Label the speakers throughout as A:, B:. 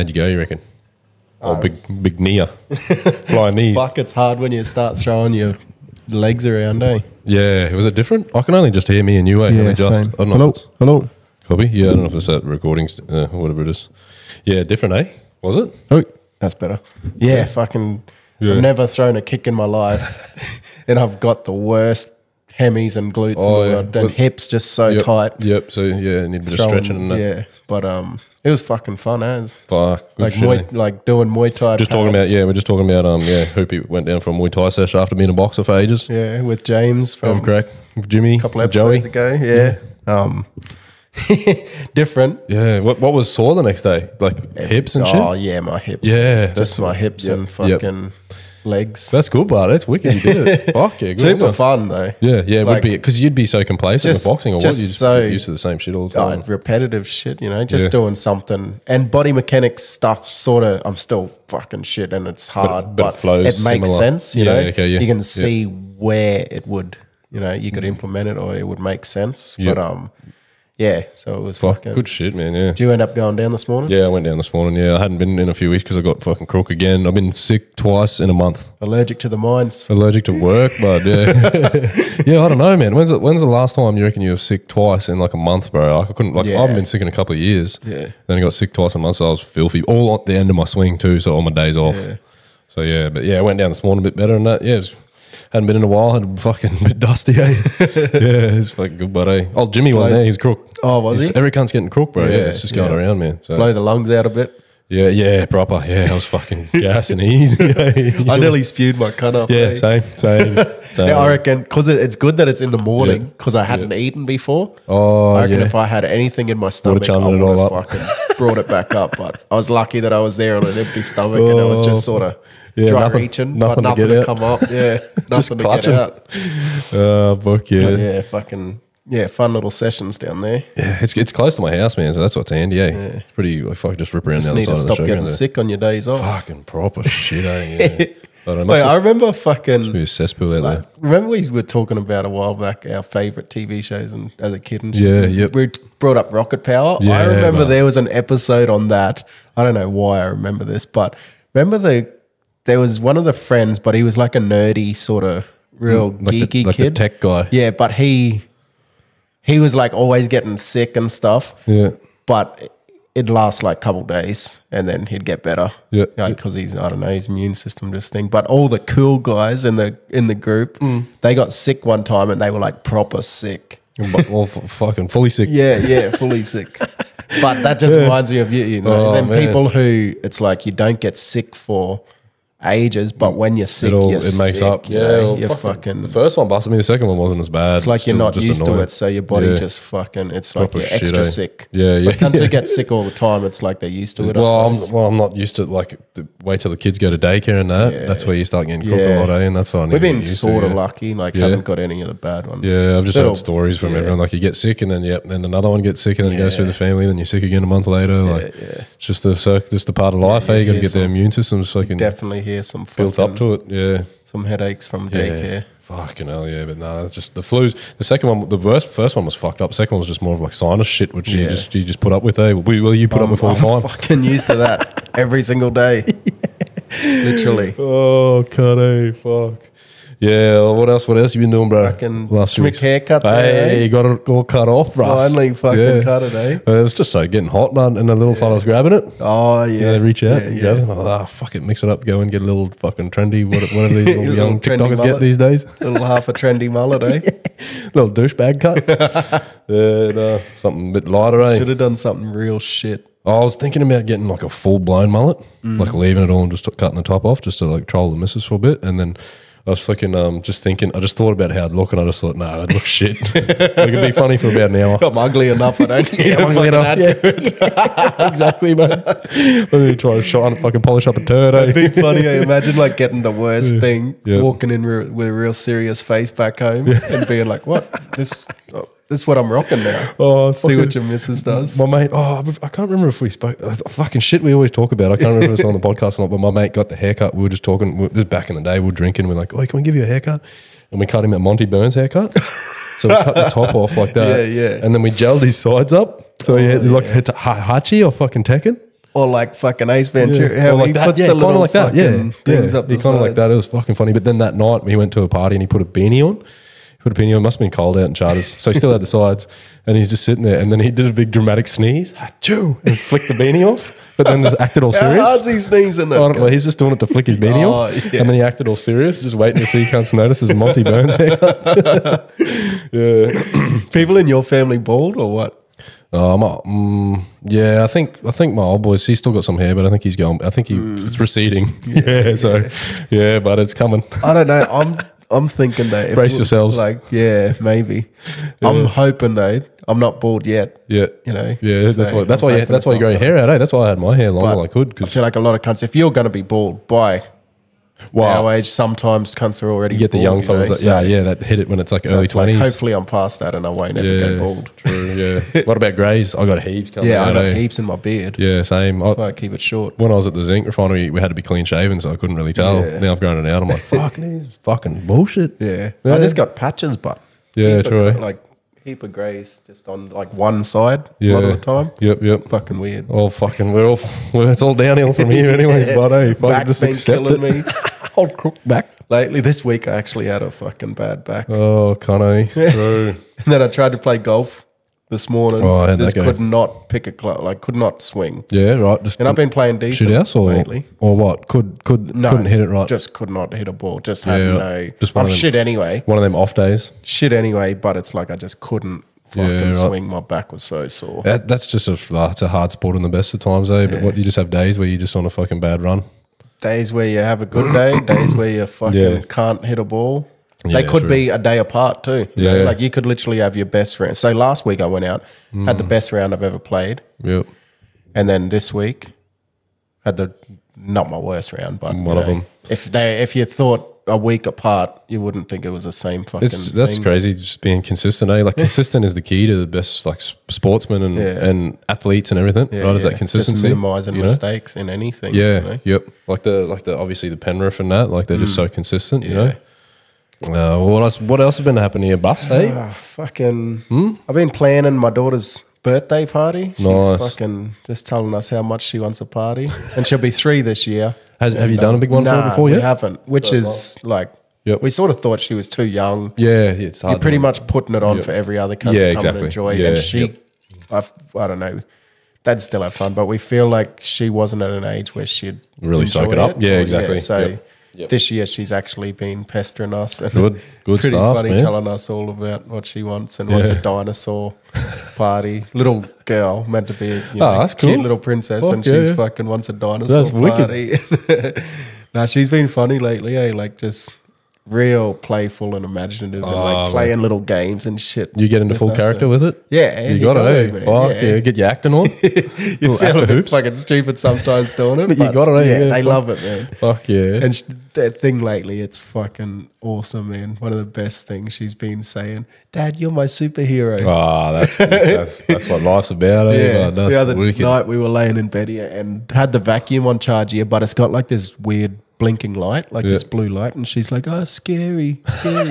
A: how'd you go, you reckon? Oh, big knee. Flying knees.
B: Fuck, it's hard when you start throwing your legs around, eh?
A: Yeah, was it different? I can only just hear me and you, eh?
B: Yeah, same.
A: I don't know.
B: Hello.
A: Copy? Yeah, I don't know if it's that recording or whatever it is. Yeah, different, eh? Was it?
B: Oh, that's better. Yeah, fucking...
A: Yeah.
B: I've never thrown a kick in my life. And I've got the worst hemis and glutes in the world. And hips just so tight.
A: Yep, so yeah, need a bit of stretching and that.
B: Yeah, but it was fucking fun, as.
A: Fuck, good
B: like
A: shit,
B: like doing Muay Thai.
A: Just talking about, we're just talking about, Hoopy went down for a Muay Thai session after being a boxer for ages.
B: Yeah, with James from
A: crack. With Jimmy.
B: A couple episodes ago, yeah. Different.
A: Yeah, what was sore the next day? Like hips and shit?
B: Oh, yeah, my hips.
A: Yeah.
B: Just my hips and fucking legs.
A: That's good, bro. That's wicked. You did it. Fuck yeah. Good
B: Super fun, though.
A: Yeah, it would be. Because you'd be so complacent with boxing or what? You'd
B: just
A: get used to the same shit all the time.
B: Repetitive shit, just doing something. And body mechanics stuff, sort of, I'm still fucking shit and it's hard, but it makes sense, you know?
A: Okay,
B: you can see where it would, you could implement it or it would make sense. But, yeah, so it was fucking...
A: Good shit, man, yeah.
B: Did you end up going down this morning?
A: Yeah, I went down this morning, yeah. I hadn't been in a few weeks because I got fucking crook again. I've been sick twice in a month.
B: Allergic to the mines.
A: Allergic to work, but yeah. Yeah, I don't know, man. When's the last time you reckon you were sick twice in like a month, bro? I couldn't, I haven't been sick in a couple of years.
B: Yeah.
A: Then I got sick twice in a month, so I was filthy. All at the end of my swing too, so all my days off.
B: Yeah.
A: So yeah, but yeah, I went down this morning a bit better than that. Yeah, hadn't been in a while, had fucking a bit dusty, eh? Yeah, it was fucking good, but eh? Oh, Jimmy wasn't there, he was crook.
B: Oh, was he?
A: Every cunt's getting crook, bro. Yeah, it's just going around, man. So.
B: Blow the lungs out a bit.
A: Yeah, proper. Yeah, I was fucking gassing easy.
B: I nearly spewed my cut off.
A: Yeah, same.
B: Yeah, I reckon, because it's good that it's in the morning, because I hadn't eaten before.
A: Oh,
B: I reckon if I had anything in my stomach, I would have fucking brought it back up. But I was lucky that I was there on an empty stomach and I was just sort of dry reaching, but nothing to come up. Yeah, nothing to get out.
A: Oh, fuck yeah.
B: But yeah, fucking... Yeah, fun little sessions down there.
A: Yeah, it's close to my house, man, so that's what's handy, eh? Yeah. It's pretty, like, fuck, just rip around down the side of the show.
B: Just need to stop getting sick on your days off.
A: Fucking proper shit, eh? Yeah.
B: Wait, I remember fucking...
A: Be a cesspool out there.
B: Remember we were talking about a while back our favourite TV shows and as a kid and shit?
A: Yeah, yep.
B: We brought up Rocket Power.
A: Yeah,
B: I remember there was an episode on that. I don't know why I remember this, but remember there was one of the friends, but he was like a nerdy sort of real geeky
A: like
B: kid.
A: The tech guy.
B: Yeah, but he was like always getting sick and stuff.
A: Yeah.
B: But it'd last like a couple days and then he'd get better.
A: Yeah.
B: Because his immune system just thing. But all the cool guys in the group, they got sick one time and they were like proper sick.
A: Well, fucking fully sick.
B: Yeah, fully sick. But that just reminds me of you know. Then people who, it's like you don't get sick for ages, but when you're sick,
A: it makes
B: sick,
A: up.
B: You're fucking...
A: The first one busted me, the second one wasn't as bad.
B: It's like you're not used to it, so your body just fucking... It's like you're extra sick.
A: Yeah.
B: But once they get sick all the time, it's like they're used to it,
A: I'm not used to, like, wait till the kids go to daycare and that. Yeah. That's where you start getting crook a lot, eh? And that's what I need.
B: We've been sort of lucky, like haven't got any of the bad ones.
A: Yeah, I've just heard stories from everyone. Like, you get sick and then, then another one gets sick and then it goes through the family, then you're sick again a month later. Like, it's just a part of life, eh? You got to get their immune systems fucking...
B: Definitely hear some
A: built up to it, yeah.
B: Some headaches from daycare.
A: Fucking hell, yeah. But no, it's just the flus. The second one, first one was fucked up. The second one was just more of like sinus shit, which you just put up with, eh? Will you put up with all the time?
B: I'm fucking used to that every single day. Literally.
A: Oh, cut, eh? Fuck. Yeah, what else you been doing, bro?
B: Fucking Schmick haircut
A: you got it all cut off, bro.
B: Finally fucking cut it, eh?
A: It's just so getting hot, man, and the little fella's grabbing it.
B: Oh, yeah.
A: They reach out and grab it. Fuck it, mix it up, go and get a little fucking trendy, whatever these little young TikTokers get these days.
B: Little half a trendy mullet, eh?
A: Little douchebag cut. Something a bit lighter, eh?
B: Should have done something real shit.
A: I was thinking about getting like a full-blown mullet, like leaving it all and just cutting the top off just to like troll the missus for a bit, and then I was fucking just thinking, I just thought about how I'd look and I just thought, no, I'd look shit. It could be funny for about an hour.
B: I'm ugly enough, I don't need to fucking add to it.
A: Exactly, man. Let me try to shine, fucking polish up a turd.
B: It'd be funny, I imagine like getting the worst thing, walking in with a real serious face back home and being like, what? This is what I'm rocking now.
A: Oh,
B: see what your missus does.
A: My mate, I can't remember if we spoke. Fucking shit we always talk about. I can't remember if it was on the podcast or not, but my mate got the haircut. We were just talking, this is back in the day, we were drinking. We're like, oh, can we give you a haircut? And we cut him at Monty Burns' haircut. So we cut the top off like that.
B: Yeah.
A: And then we gelled his sides up. So he had like Hachi or fucking Tekken.
B: Or like fucking Ace Ventura.
A: Yeah.
B: How
A: like
B: he
A: that.
B: puts
A: Yeah,
B: the little
A: like that.
B: fucking things up the
A: kind of like that. It was fucking funny. But then that night we went to a party and he put a beanie on. Put a beanie on. Must have been cold out in Charters. So he still had the sides. And he's just sitting there. And then he did a big dramatic sneeze. Achoo! And flicked the beanie off. But then just acted all serious.
B: How hard's he sneezing?
A: I don't know. He's just doing it to flick his beanie off. Yeah. And then he acted all serious, just waiting to see cunts notice his Monty Burns haircut. Yeah.
B: People in your family bald or what?
A: Yeah, I think my old boys, he's still got some hair, but I think he's going. I think it's receding. Yeah, so yeah, but it's coming.
B: I don't know. I'm thinking that
A: brace yourselves.
B: Like, yeah, maybe. Yeah. I'm hoping though. I'm not bald yet.
A: Yeah,
B: you know.
A: Yeah, that's why you grow your hair out. That's why I had my hair long while I could.
B: I feel like a lot of cunts. If you're going to be bald by our age, sometimes cunts are already.
A: You get the young fellas. That hit it when it's like early 20s.
B: Hopefully, I'm past that and I won't ever go bald.
A: True. Yeah. What about greys? I got heaps coming out.
B: I got heaps in my beard.
A: Yeah, same.
B: That's why I keep it short.
A: When I was at the zinc refinery, we had to be clean shaven, so I couldn't really tell. Yeah. Now I've grown it out. I'm like, fuck, this is fucking bullshit.
B: Yeah. I just got patches, but
A: true.
B: Like heap of greys just on like one side a lot of the time.
A: Yep.
B: Fucking weird.
A: Oh, fucking, it's all downhill from here anyways, but hey, fucking just
B: been killing me.
A: Old crook back.
B: Lately, this week I actually had a fucking bad back.
A: Oh, Connie. True.
B: And then I tried to play golf this morning.
A: Oh, I
B: just could not pick a club, like could not swing.
A: Yeah, right.
B: And I've been playing decent
A: shoot house
B: lately.
A: Or what? Couldn't hit it right.
B: Just could not hit a ball. Just had I'm shit anyway.
A: One of them off days.
B: Shit anyway, but it's like I just couldn't fucking swing. My back was so sore.
A: That's just it's a hard sport in the best of times, eh? But you just have days where you're just on a fucking bad run.
B: Days where you have a good day, days where you fucking can't hit a ball. They could be a day apart too. You know? Like you could literally have your best round. So last week I went out, had the best round I've ever played.
A: Yep.
B: And then this week had not my worst round, but
A: one of them.
B: If you thought a week apart, you wouldn't think it was the same fucking
A: That's crazy, just being consistent, eh? Like consistent is the key to the best like sportsmen and athletes and everything, right? Is that consistency?
B: Just minimising mistakes in anything.
A: Yeah,
B: you know?
A: Yep. Like the obviously the Penrith and that, like they're just so consistent, you know? What else has been happening here, Bus, hey?
B: I've been planning my daughter's birthday party. She's fucking just telling us how much she wants a party. And she'll be 3 this year.
A: Have you done a big one for her before yet?
B: We haven't, which is like, we sort of thought she was too young.
A: Yeah, it's hard.
B: You're pretty much putting it on for every other couple to come and enjoy. Yeah, and she, I don't know, they'd still have fun, but we feel like she wasn't at an age where she'd
A: really soak it up. Yeah, exactly.
B: So this year she's actually been pestering us. And
A: good
B: pretty
A: stuff,
B: funny,
A: man.
B: Telling us all about what she wants and wants a dinosaur party. Little girl meant to be a
A: that's
B: cute
A: cool.
B: little princess, and she's fucking wants a dinosaur party. Nah, she's been funny lately, eh? Like just real playful and imaginative, and like playing little games and shit.
A: You get into full character with it?
B: Yeah,
A: you got it, eh? Fuck yeah, get your acting on.
B: You feel a bit fucking stupid sometimes doing it,
A: but you got it, eh?
B: Yeah, they love it, man.
A: Fuck yeah.
B: And that thing lately, it's fucking awesome, man. One of the best things she's been saying, Dad, you're my superhero.
A: That's what life's about, eh?
B: Yeah. The other night we were laying in bed here and had the vacuum on charge here, but it's got like this weird blinking light, like this blue light, and she's like, "Oh, scary."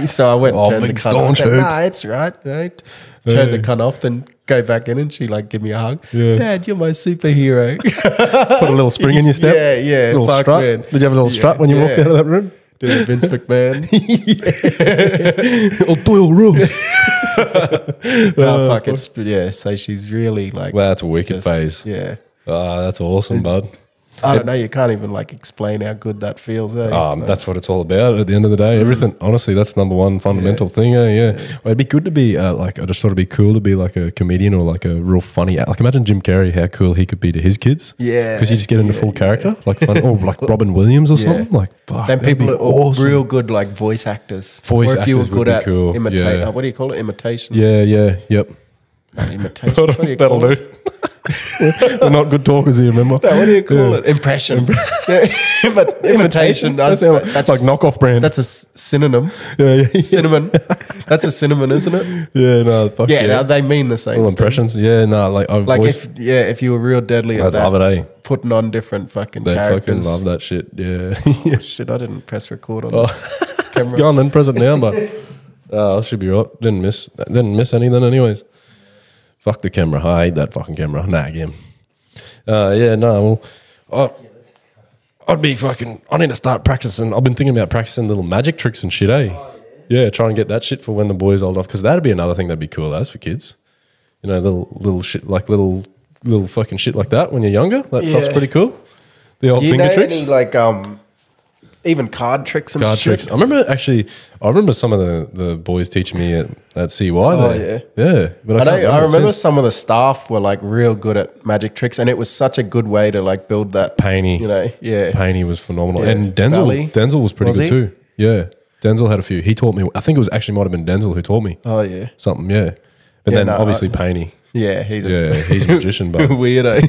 B: So I went and turned the cunt off. I said, "Nah, it's right." Right? Turn the cunt off, then go back in, and she like give me a hug. Dad, you're my superhero.
A: Put a little spring in your step.
B: Yeah.
A: Little strut. Man. Did you have a little strut when you walked out of that room?
B: Did Vince McMahon?
A: Little Doyle rules.
B: Fuck it. So she's really like.
A: Well, that's a wicked phase.
B: Yeah.
A: That's awesome, bud.
B: I don't know. You can't even like explain how good that feels. Eh?
A: That's what it's all about. At the end of the day, everything. Honestly, that's number one fundamental thing. Yeah. Well, it'd be good to be I just thought it'd be cool to be like a comedian or like a real funny. Like imagine Jim Carrey, how cool he could be to his kids.
B: Yeah,
A: because you just get into full character, like fun, or like Robin Williams or something. Like fuck,
B: then people are awesome. Real good like voice actors. Or if you were good at imitate. What do you call it? Imitations.
A: Yep.
B: Imitations. What do you call it?
A: We're not good talkers here, remember?
B: No, what do you call it? Impression. But imitation. That's
A: like knockoff brand.
B: That's a synonym.
A: Yeah.
B: Cinnamon. That's a cinnamon, isn't it?
A: Yeah, no. Fuck yeah.
B: No, they mean the same.
A: All impressions. Yeah, no. Like
B: if you were real deadly at that.
A: I'd love it, eh?
B: Putting on different fucking
A: they
B: characters.
A: Fucking love that shit. Yeah.
B: Shit, I didn't press record on this camera.
A: Go on then, press it now, but I should be right. Didn't miss anything anyways. Fuck the camera. I hate that fucking camera. Nah, again. Yeah, no. Well, I'd be fucking. I need to start practicing. I've been thinking about practicing little magic tricks and shit, eh? Yeah, try and get that shit for when the boys old off, because that'd be another thing that'd be cool as for kids. You know, little shit like little fucking shit like that when you're younger. That stuff's pretty cool. The old finger tricks,
B: any, like even card tricks and
A: card
B: shit.
A: tricks. I remember some of the boys teaching me at CY. Yeah. But
B: I remember some of the staff were like real good at magic tricks, and it was such a good way to like build that.
A: Painey, Painey was phenomenal, and Denzel was pretty good too. Yeah, Denzel had a few. He taught me. I think it was actually might have been Denzel who taught me.
B: Oh yeah,
A: something. Yeah, but then obviously Painey.
B: Yeah, he's
A: a magician, but
B: weirdo.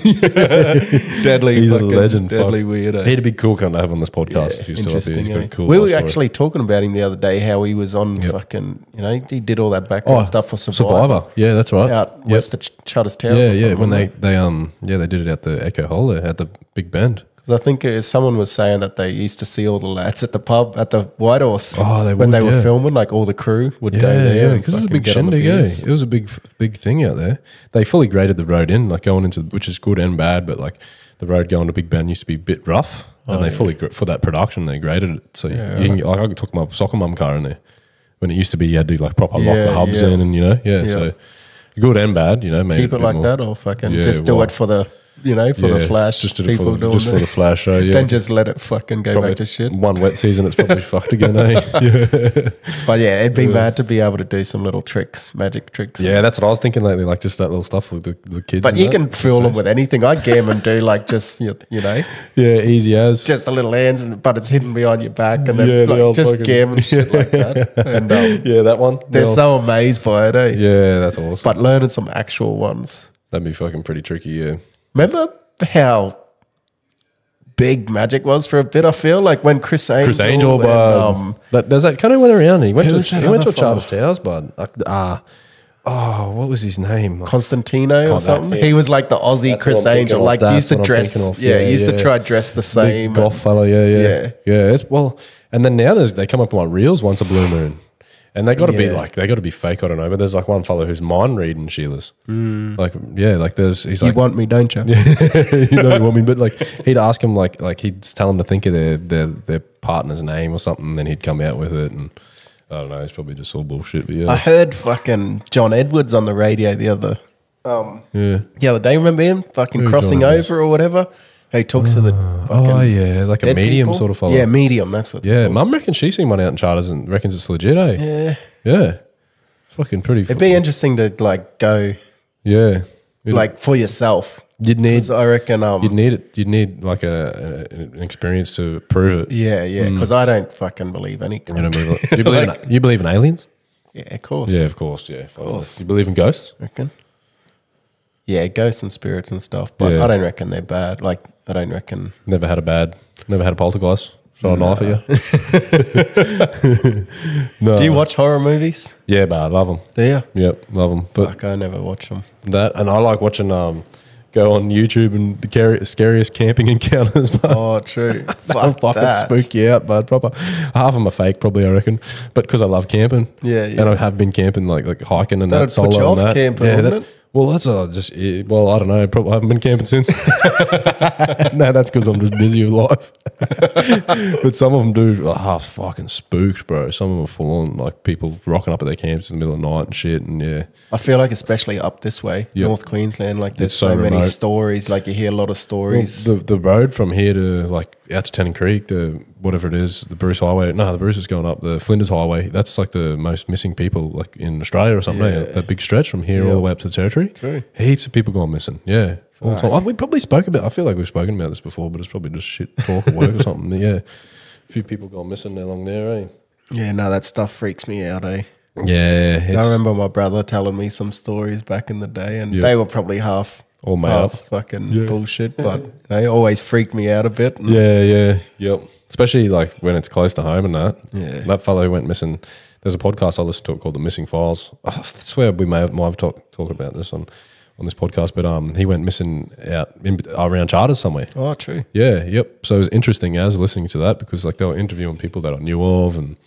B: Deadly,
A: he's a legend.
B: Deadly weirdo.
A: He'd be cool kind of have on this podcast if you still have. He's got cool.
B: We were actually talking about him the other day. How he was on fucking. You know, he did all that background stuff for Survivor.
A: Yeah, that's right.
B: Out west of Chudder's Towers.
A: Yeah. When they did it at the Echo Hole there at the Big Bend.
B: I think someone was saying that they used to see all the lads at the pub at the White Horse when they were filming. Like all the crew would go there.
A: Because it was a big shindig. It was a big thing out there. They fully graded the road in, like going into, which is good and bad. But like the road going to Big Bend used to be a bit rough, and they fully for that production they graded it. So I took my soccer mum car in there when it used to be you had to like proper lock the hubs in, and so good and bad.
B: Keep it like more. That, or fucking just do it for the. For the flash,
A: just for the flash show. Yeah,
B: then just let it fucking go back to shit.
A: One wet season, it's probably fucked again. Yeah.
B: But yeah, it'd be mad to be able to do some little tricks, magic tricks.
A: Yeah, that's what I was thinking lately, like just that little stuff with the kids.
B: But you can fool them with anything. I game and do like just
A: Yeah, easy as
B: just a little hands, but it's hidden behind your back, and then like just game and shit like that. And
A: that one.
B: They're so amazed by it, eh?
A: Yeah, that's awesome.
B: But learning some actual ones,
A: that'd be fucking pretty tricky. Yeah.
B: Remember how big magic was for a bit? I feel like when Chris Angel,
A: but does that kind of went around? He went to a Charles Towers, bud. What was his name?
B: Constantino or something. He was like the Aussie Chris Angel. Like he used to dress. Yeah, he used to try to dress the same.
A: Big golf fellow. Yeah. And then now they come up on reels once a blue moon. And they got to be fake. I don't know, but there's like one fellow who's mind reading Sheila's. He's like,
B: you want me, don't you?
A: You want me, but like he'd ask him like he'd tell him to think of their partner's name or something, and then he'd come out with it, and I don't know, it's probably just all bullshit. But
B: I heard fucking John Edwards on the radio the other day. Remember him fucking crossing over or whatever? He talks to the fucking
A: like a medium
B: people.
A: sort of fellow.
B: Yeah, medium. That's what.
A: Yeah, Mum reckons she's seen one out in Charters and reckons it's legit. Yeah. It's fucking pretty.
B: It'd be interesting to like go.
A: Yeah,
B: like for yourself.
A: You'd need.
B: I reckon.
A: You'd need it. You'd need like an experience to prove it.
B: Yeah. Because I don't fucking believe any.
A: You don't believe you believe in aliens?
B: Yeah, of course.
A: Yeah, of course. Yeah, of course. You believe in ghosts?
B: Reckon. Yeah, ghosts and spirits and stuff, but I don't reckon they're bad. Like, I don't reckon...
A: Never had a poltergeist throw a knife at you? No.
B: Do you watch horror movies?
A: Yeah, but I love them.
B: Do you?
A: Yep, love them. But
B: fuck, I never watch them.
A: That, and I like watching... go on YouTube and the scariest camping encounters. Bud.
B: Oh, true.
A: Fucking spook you out, bud. Proper. Half of them are fake, probably, I reckon. But because I love camping.
B: Yeah.
A: And I have been camping, like hiking and that
B: solo put you off
A: and that.
B: Camping, wouldn't it?
A: Well, that's I don't know. Probably haven't been camping since. No, that's because I'm just busy with life. But some of them do fucking spooked, bro. Some of them are full on, like people rocking up at their camps in the middle of the night and shit. And yeah,
B: I feel like especially up this way, North Queensland, like there's so many stories. Like you hear a lot of stories.
A: Well, the road from here to like out to Tennant Creek, to whatever it is, the Bruce Highway. No, the Bruce is going up. The Flinders Highway. That's like the most missing people like in Australia or something. Yeah. That big stretch from here all the way up to the Territory.
B: True.
A: Heaps of people going missing. Yeah. All the time. We probably spoke about. I feel like we've spoken about this before, but it's probably just shit talk at work or something. Yeah. A few people gone missing along there, eh?
B: Yeah, no, that stuff freaks me out, eh?
A: Yeah.
B: I remember my brother telling me some stories back in the day, and they were probably half fucking bullshit, but they always freaked me out a bit.
A: Yep. Especially like when it's close to home and that.
B: Yeah.
A: That fellow who went missing. There's a podcast I listened to called The Missing Files. I swear we might have talked about this on this podcast, but he went missing out around Charters somewhere.
B: Oh, true.
A: Yeah, yep. So it was interesting as listening to that because like they were interviewing people that I knew of and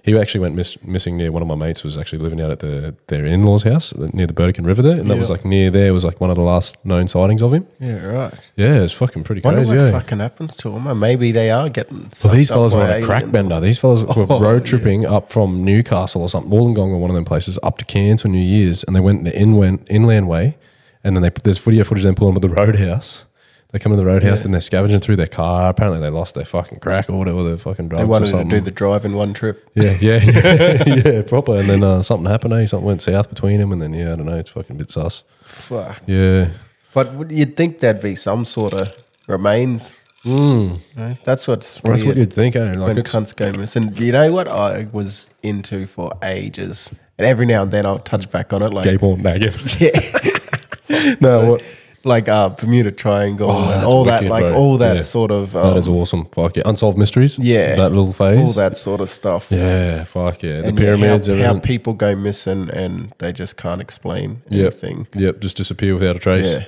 A: he actually went missing near one of my mates was actually living out at their in-laws' house near the Burdekin River there, and that was like near there was like one of the last known sightings of him.
B: Yeah, right.
A: Yeah, it's fucking pretty
B: Wonder
A: crazy.
B: what fucking happens to them. Maybe they are getting.
A: Well, these fellas were on a crack bender. These fellas were road tripping up from Newcastle or something, Wollongong or one of them places, up to Cairns for New Year's, and they went the inland way, and then there's video footage of them pulling up at the roadhouse. They come in the roadhouse and they're scavenging through their car. Apparently they lost their fucking crack or whatever, their fucking drugs.
B: They wanted to do the drive in one trip.
A: Yeah, yeah, proper. And then something happened, something went south between them, and then, I don't know, it's fucking a bit sus.
B: Fuck.
A: Yeah.
B: But you'd think there'd be some sort of remains. Right? That's what's weird.
A: That's what you'd think, eh? Like
B: when cunts go missing. You know what I was into for ages? And every now and then I'll touch back on it. Like,
A: gay porn. Nah,
B: yeah.
A: No, what?
B: Like Bermuda Triangle and all
A: wicked,
B: that, like
A: bro.
B: all that sort of.
A: That is awesome. Fuck yeah. Unsolved mysteries.
B: Yeah.
A: That little phase.
B: All that sort of stuff.
A: Yeah, fuck yeah. The
B: And
A: pyramids,
B: how
A: everything.
B: people go missing and they just can't explain anything.
A: Yep, just disappear without a trace.
B: Yeah.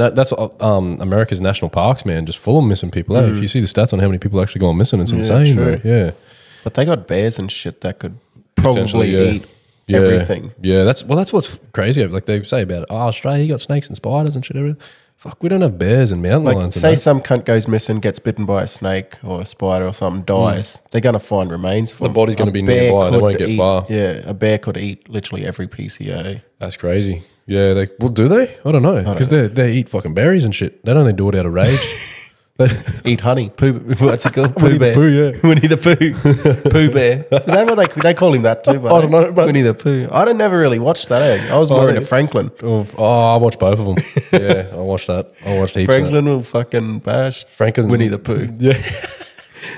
A: That's America's national parks, man. Just full of missing people. If you see the stats on how many people actually go missing, it's insane.
B: true.
A: Bro. Yeah.
B: But they got bears and shit that could probably eat
A: Yeah.
B: everything.
A: Yeah, that's what's crazy. Like they say about Australia, you got snakes and spiders and shit. Everything. Fuck, we don't have bears and mountain
B: Like,
A: lions.
B: say some cunt goes missing, gets bitten by a snake or a spider or something, dies. They're going to find remains for
A: The
B: them.
A: body's gonna
B: A
A: be
B: bear
A: nearby, they
B: could
A: won't get
B: eat-
A: far.
B: Yeah, a bear could eat literally every PCA.
A: That's crazy. Yeah, do they? I don't know because they eat fucking berries and shit. They don't do it out of rage. They
B: Eat honey. Pooh, what's it called? Pooh
A: Winnie the
B: bear.
A: Pooh, yeah.
B: Winnie the Pooh. Pooh bear. Is that what they call him that too?
A: I don't know, but-
B: Winnie the Pooh. I never really watched that. I was more into Franklin.
A: I watched both of them. Yeah, I watched that. I watched heaps.
B: Franklin will fucking bash
A: Franklin,
B: Winnie the Pooh.
A: Yeah.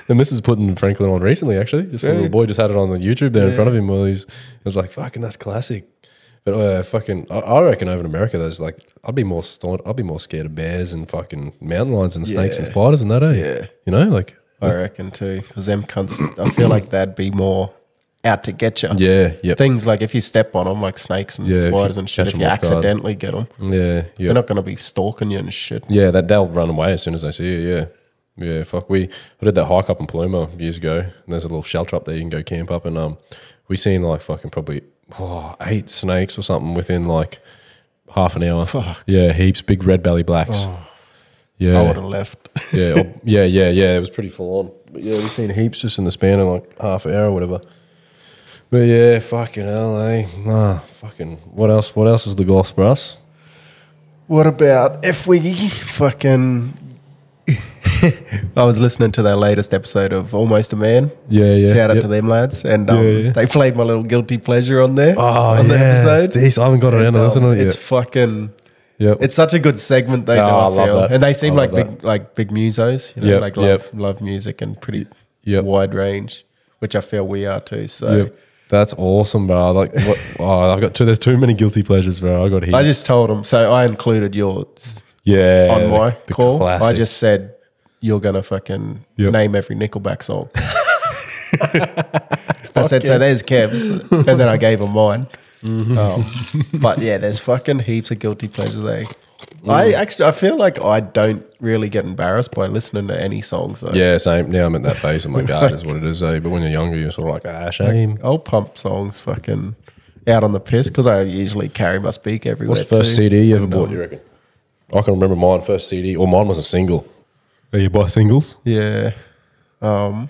A: The missus putting Franklin on recently, actually. Just a little boy just had it on the YouTube there in front of him while I was like, fucking, that's classic. But fucking, I reckon over in America, there's like, I'd be more scared of bears and fucking mountain lions and snakes and spiders and that, eh?
B: Yeah.
A: You know, like.
B: I reckon too, because them cunts, I feel like they'd be more out to get you.
A: Yeah, yeah.
B: Things like if you step on them, like snakes and
A: Yeah, if you
B: spiders and shit,
A: catch
B: if
A: 'em
B: you
A: off guard.
B: accidentally get them,
A: Yeah,
B: they're not going to be stalking you and shit.
A: Yeah, they'll run away as soon as they see you. Yeah, yeah. Fuck, I did that hike up in Paluma years ago. And there's a little shelter up there you can go camp up, and we seen like fucking probably 8 snakes or something within like half an hour.
B: Fuck.
A: Yeah, heaps, big red belly blacks. Yeah,
B: I would have left.
A: yeah, yeah. It was pretty full on. But yeah, we seen heaps just in the span of like half an hour or whatever. But yeah, fucking hell, eh? Nah, fucking. What else? What else is the gospel, us?
B: What about if we fucking... I was listening to their latest episode of Almost a Man.
A: Yeah, yeah.
B: Shout out to them lads. And they played my little guilty pleasure on there.
A: On
B: the episode.
A: Jeez, I haven't got around to listening to it
B: It's
A: yet.
B: fucking...
A: Yep.
B: It's such a good segment they do,
A: I
B: I
A: love
B: feel.
A: that.
B: And they seem
A: I
B: like
A: love
B: big musos, you know,
A: Yep,
B: like love music and pretty wide range, which I feel we are too. So
A: Yep. That's awesome, bro. Like, I've got there's too many guilty pleasures, bro. I got here.
B: I just told them, so I included yours on my
A: the
B: call.
A: classic.
B: I just said, you're going to fucking name every Nickelback song. I said, so there's Kev's. And then I gave him mine. But yeah, there's fucking heaps of guilty pleasures, eh? I feel like I don't really get embarrassed by listening to any songs though.
A: Yeah, same. Now I'm at that phase. I'm like, God, is what it is, eh? But when you're younger, you're sort of like, shame.
B: I'll pump songs fucking out on the piss because I usually carry my speak everywhere.
A: What's the first
B: too.
A: CD you ever bought, you reckon? I can remember mine, first CD, or mine was a single. Oh, you buy singles?
B: Yeah. I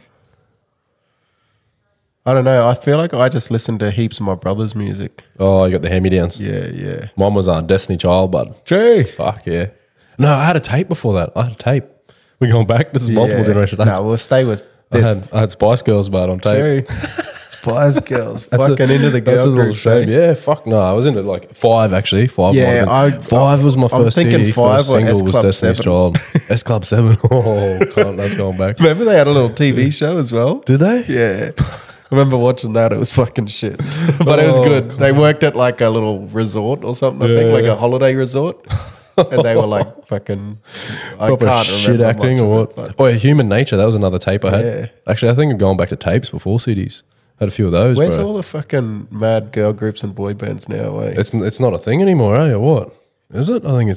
B: don't know. I feel like I just listen to heaps of my brother's music.
A: Oh, you got the hand-me-downs.
B: Yeah.
A: Mine was Destiny Child, bud.
B: True.
A: Fuck yeah. No, I had a tape before that. I had a tape. We're going back. This is multiple generations.
B: No, we'll stay with this.
A: I had Spice Girls, bud, on tape.
B: True. Spice Girls. Fucking into the girl
A: That's a little
B: groups,
A: shame.
B: eh?
A: Yeah, fuck no. I was into like 5 actually. 5.
B: Yeah,
A: Five was my
B: I'm
A: first
B: thinking
A: CD.
B: 5
A: First
B: or
A: single
B: S
A: was
B: Club
A: Destiny's
B: 7.
A: Child. S Club 7. Oh, can't, that's going back.
B: Remember they had a little TV show as well?
A: Did they?
B: Yeah. I remember watching that. It was fucking shit. But it was good. They worked at like a little resort or something, I think, like a holiday resort. And they were like fucking... I
A: Proper
B: can't
A: shit
B: remember
A: acting
B: much
A: or
B: of
A: what?
B: it,
A: Oh, yeah, Human Nature. That was another tape I had.
B: Yeah.
A: Actually, I think I'm going back to tapes before CDs. Had a few of those.
B: Where's
A: bro.
B: all the fucking mad girl groups and boy bands now, eh?
A: It's not a thing anymore, eh? Or what? Is it? I think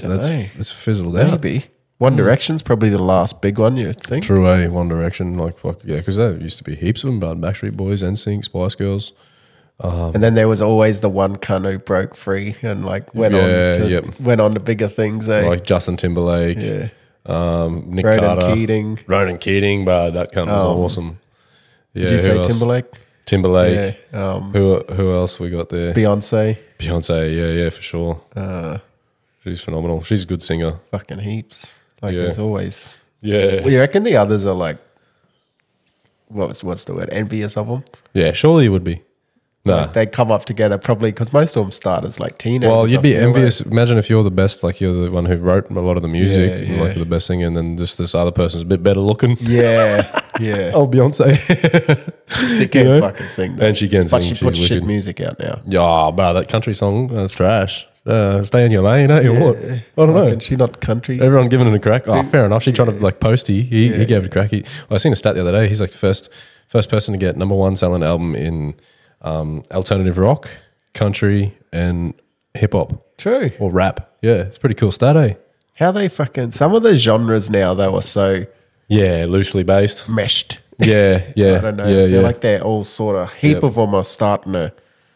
A: it's fizzled out.
B: Maybe. One Direction's probably the last big one, you think?
A: True, One Direction, like fuck yeah, because there used to be heaps of them, but Backstreet Boys, NSYNC, Spice Girls.
B: And then there was always the one cunt who broke free and like went on to bigger things.
A: Like Justin Timberlake, Nick Carter, Ronan Keating, but that cunt was awesome. Yeah,
B: did you say Timberlake?
A: Timberlake. Yeah. Who else we got there?
B: Beyonce,
A: yeah, for sure. She's phenomenal. She's a good singer.
B: Fucking heaps. Like there's always.
A: Yeah.
B: Well, you reckon the others are like, what's the word? Envious of them?
A: Yeah, surely you would be. No,
B: like they come up together probably because most of them start as like teenagers.
A: Well, you'd be envious. Imagine if you're the best, like you're the one who wrote a lot of the music, and like you're the best singer, and then just this other person's a bit better looking.
B: Yeah.
A: Oh, Beyonce.
B: She can fucking sing, though.
A: And she can sing.
B: But she puts shit music out now.
A: Yeah, bro, that country song, that's trash. Stay in your lane, eh? Or what? I don't know.
B: She not country.
A: Everyone giving it a crack. Oh, fair enough. She tried to like Posty. He gave it a crack. I seen a stat the other day. He's like the first person to get #1 selling album in alternative rock, country, and hip hop.
B: True.
A: Or rap. Yeah, it's a pretty cool stat, eh?
B: How they fucking some of the genres now they were so
A: loosely based.
B: meshed.
A: Yeah.
B: I don't know. I feel like they're all sort of heap of them are starting to.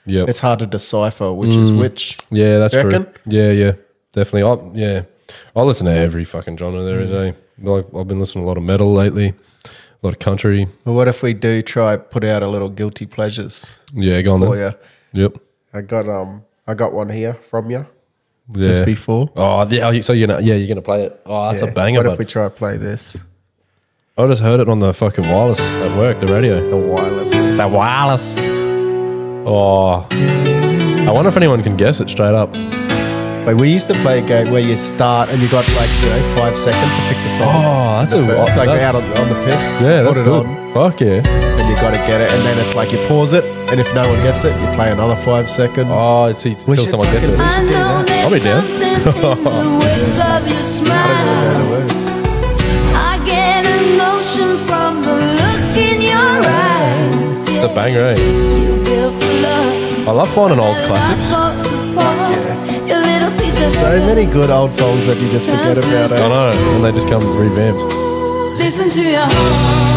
A: Yeah,
B: it's hard to decipher which is which.
A: Yeah, that's true. Yeah, definitely. I listen to every fucking genre there is. Like I've been listening to a lot of metal lately, a lot of country.
B: Well, what if we do try put out a little guilty pleasures?
A: Yeah, go on then.
B: You?
A: Yep.
B: I got one here from you. Just before.
A: Oh, so you're gonna play it. Oh, that's a banger.
B: What if we try to play this?
A: I just heard it on the fucking wireless at work, the radio.
B: The wireless.
A: Oh, I wonder if anyone can guess it straight up.
B: Like we used to play a game where you start and you got 5 seconds to pick the song.
A: Oh, that's
B: out on the piss.
A: Yeah, that's good. Fuck yeah.
B: And you got to get it, and then it's like you pause it, and if no one gets it, you play another 5 seconds.
A: Oh, it's until someone gets it. I'll be down.
B: I don't know the words.
C: I get an ocean from the look in your eyes.
A: It's a banger, eh? I love finding old classics.
B: So many good old songs that you just forget about.
A: I know, and they just come revamped.
C: Listen to your heart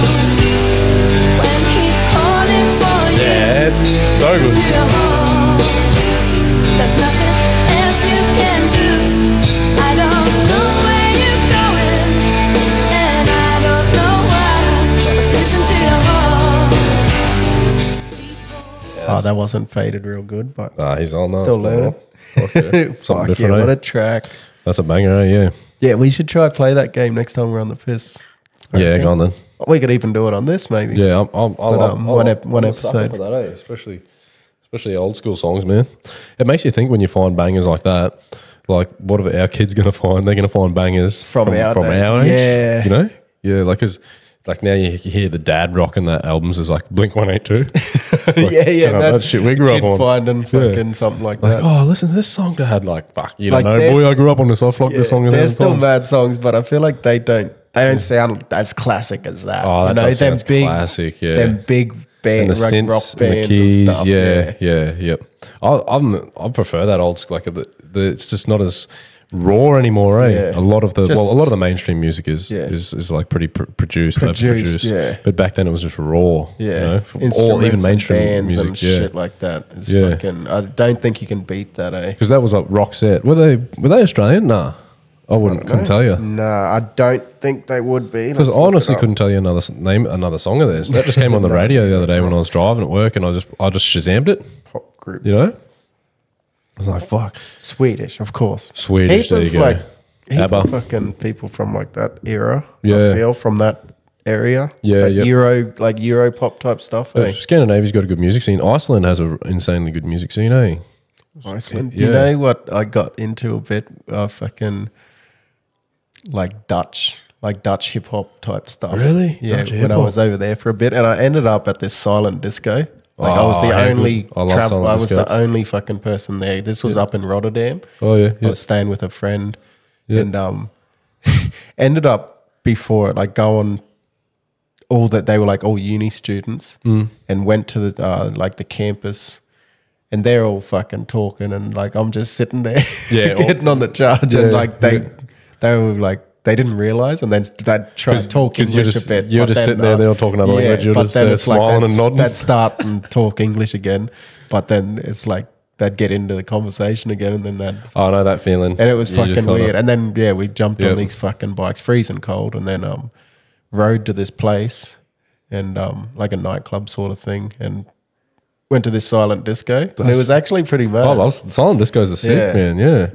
C: when he's calling for you.
A: Yeah, it's so good.
C: Listen to your heart. There's nothing else you can do. I don't know where you're going, and I don't know why. Listen to your heart.
B: Oh, that wasn't faded real good, but
A: he's on now.
B: Still learning. Fuck yeah, what a track.
A: That's a banger, eh?
B: Yeah, we should try play that game next time we're on the piss.
A: Yeah, go on then.
B: We could even do it on this, maybe.
A: Yeah, I'll
B: one episode.
A: For that, eh? Especially old school songs, man. It makes you think when you find bangers like that. Like, what are our kids going to find? They're going to find bangers from our age.
B: Yeah,
A: you know, like because. Like now you hear the dad rocking that albums is like Blink-182.
B: Yeah,
A: that shit we grew up on.
B: Finding fucking something like that.
A: Oh, listen to this song, Dad. Like, fuck, you don't know, boy. I grew up on this. I flocked this song.
B: They're still mad songs, but I feel like they don't sound as classic as that.
A: Oh, that does sound classic. Yeah,
B: them big band,
A: and the synths,
B: rock bands,
A: and the keys.
B: and stuff.
A: Yep. I prefer that old school. Like it's just not as raw anymore, eh?
B: Yeah.
A: A lot of the mainstream music is like pretty produced, overproduced.
B: Yeah.
A: But back then it was just raw.
B: Yeah,
A: you know? Or even mainstream
B: bands
A: music,
B: and shit like that. It's fucking, I don't think you can beat that, eh?
A: Because that was like rock set. Were they Australian? Nah, couldn't tell you.
B: Nah, I don't think they would be.
A: Because I honestly couldn't tell you another song of theirs. That just came on the radio the other day when I was driving at work, and I just Shazammed it.
B: Pop group,
A: you know. I was like, fuck.
B: Swedish, of course.
A: Swedish, there you go.
B: ABBA. Fucking people from like that era.
A: Yeah.
B: I feel from that area.
A: Yeah,
B: Euro pop type stuff. Eh?
A: Scandinavia's got a good music scene. Iceland has an insanely good music scene, eh?
B: Iceland. Yeah. You know what I got into a bit? Fucking like Dutch hip hop type stuff.
A: Really?
B: Yeah, when I was over there for a bit, and I ended up at this silent disco. Like I was the only fucking person there. This was up in Rotterdam.
A: Oh yeah.
B: I was staying with a friend, and ended up before like going they were like all uni students, and went to the like the campus, and they're all fucking talking, and like I'm just sitting there, getting on the charge, and like they were like they didn't realize, and then they'd try to talk English a bit.
A: You're just sitting there, they're talking another language. You're just smiling and nodding.
B: They'd start and talk English again, but then it's like they'd get into the conversation again, and then they'd.
A: I know that feeling.
B: And it was fucking weird. And then we jumped on these fucking bikes, freezing cold, and then rode to this place, and like a nightclub sort of thing, and went to this silent disco. And it was actually pretty mad.
A: Oh, silent discos are sick, man. Yeah.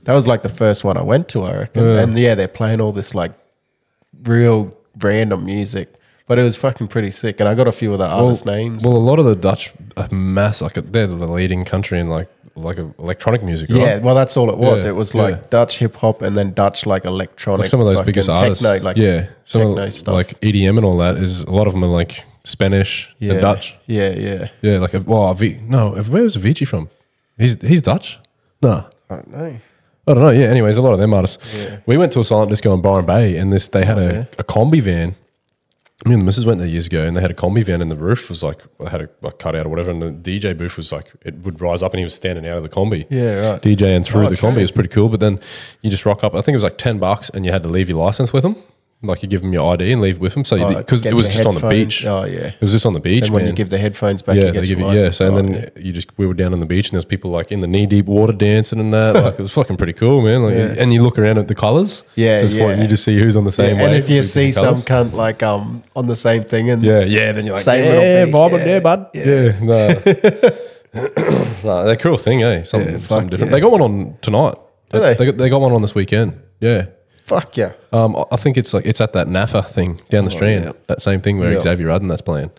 B: That was like the first one I went to, I reckon.
A: Yeah.
B: And they're playing all this like real random music, but it was fucking pretty sick. And I got a few of the artist names.
A: Well, a lot of the Dutch are they're the leading country in like electronic music, right?
B: Yeah, well, that's all it was.
A: Yeah,
B: It was like Dutch hip hop and then Dutch like electronic.
A: Like some of those biggest artists,
B: techno, like techno stuff.
A: like EDM and all that. Is a lot of them are like Spanish and Dutch.
B: Yeah.
A: Like where's Avicii from? He's Dutch. No,
B: I don't know.
A: Yeah. Anyways, a lot of them artists. Yeah. We went to a silent disco in Byron Bay, and they had a combi van. Me and the missus went there years ago, and they had a combi van, and the roof was like had a cutout or whatever, and the DJ booth was like it would rise up, and he was standing out of the combi.
B: Yeah, right.
A: DJing through the combi. It was pretty cool. But then you just rock up. I think it was like $10, and you had to leave your license with them. Like you give them your ID and leave with them. So because it was just on the beach.
B: Oh yeah,
A: it was just on the beach.
B: And when you give the headphones back,
A: yeah,
B: you get your license.
A: So and then we were down on the beach, and there's people like in the knee deep water dancing and that. Like it was fucking pretty cool, man. Like, and you look around at the colours.
B: Yeah,
A: and you just see who's on the same wave.
B: And if you see some cunt like on the same thing, and
A: then you're like,
B: same
A: vibe there, bud. Yeah, no, they're a cool thing, eh? Something different. Yeah. They got one on tonight.
B: Do they?
A: They got one on this weekend. Yeah.
B: Fuck yeah.
A: I think it's at that NAFA thing down the Strand. Yeah. That same thing where Xavier Rudden that's playing.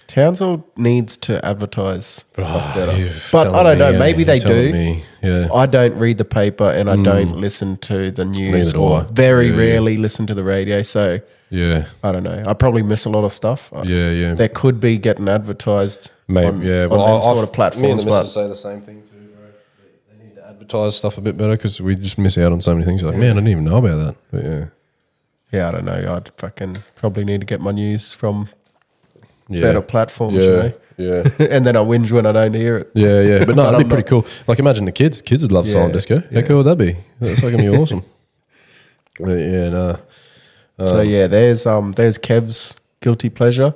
B: Townsville needs to advertise stuff better. But I don't know. Maybe they do.
A: Yeah.
B: I don't read the paper and I don't listen to the news or very rarely listen to the radio. So I don't know. I probably miss a lot of stuff. There could be getting advertised on them sort of platforms.
A: Me and the say the same thing too. Advertise stuff a bit better because we just miss out on so many things. You're like, man, I didn't even know about that. But
B: I don't know. I'd fucking probably need to get my news from better platforms.
A: Yeah.
B: And then I whinge when I don't hear it.
A: Yeah. But no, it'd be pretty cool. Like, imagine the kids. Kids would love silent disco. How cool would that be? That'd fucking be awesome.
B: So there's Kev's guilty pleasure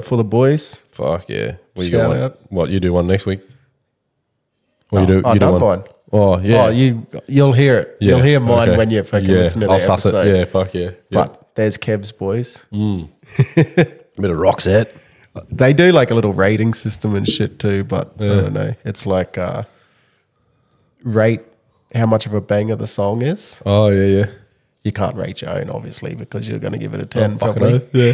B: for the boys.
A: Fuck yeah. What you
B: Shout
A: got?
B: out.
A: What you do one next week? Or you
B: done mine.
A: Oh yeah.
B: Oh, you'll hear it.
A: Yeah.
B: You'll hear mine when you fucking listen to the
A: I'll
B: episode.
A: It. Yeah, fuck yeah.
B: But there's Kev's boys.
A: A bit of Roxette.
B: They do like a little rating system and shit too, but I don't know. It's like rate how much of a banger the song is.
A: Oh yeah.
B: You can't rate your own, obviously, because you're going to give it a 10
A: probably.
B: Yeah.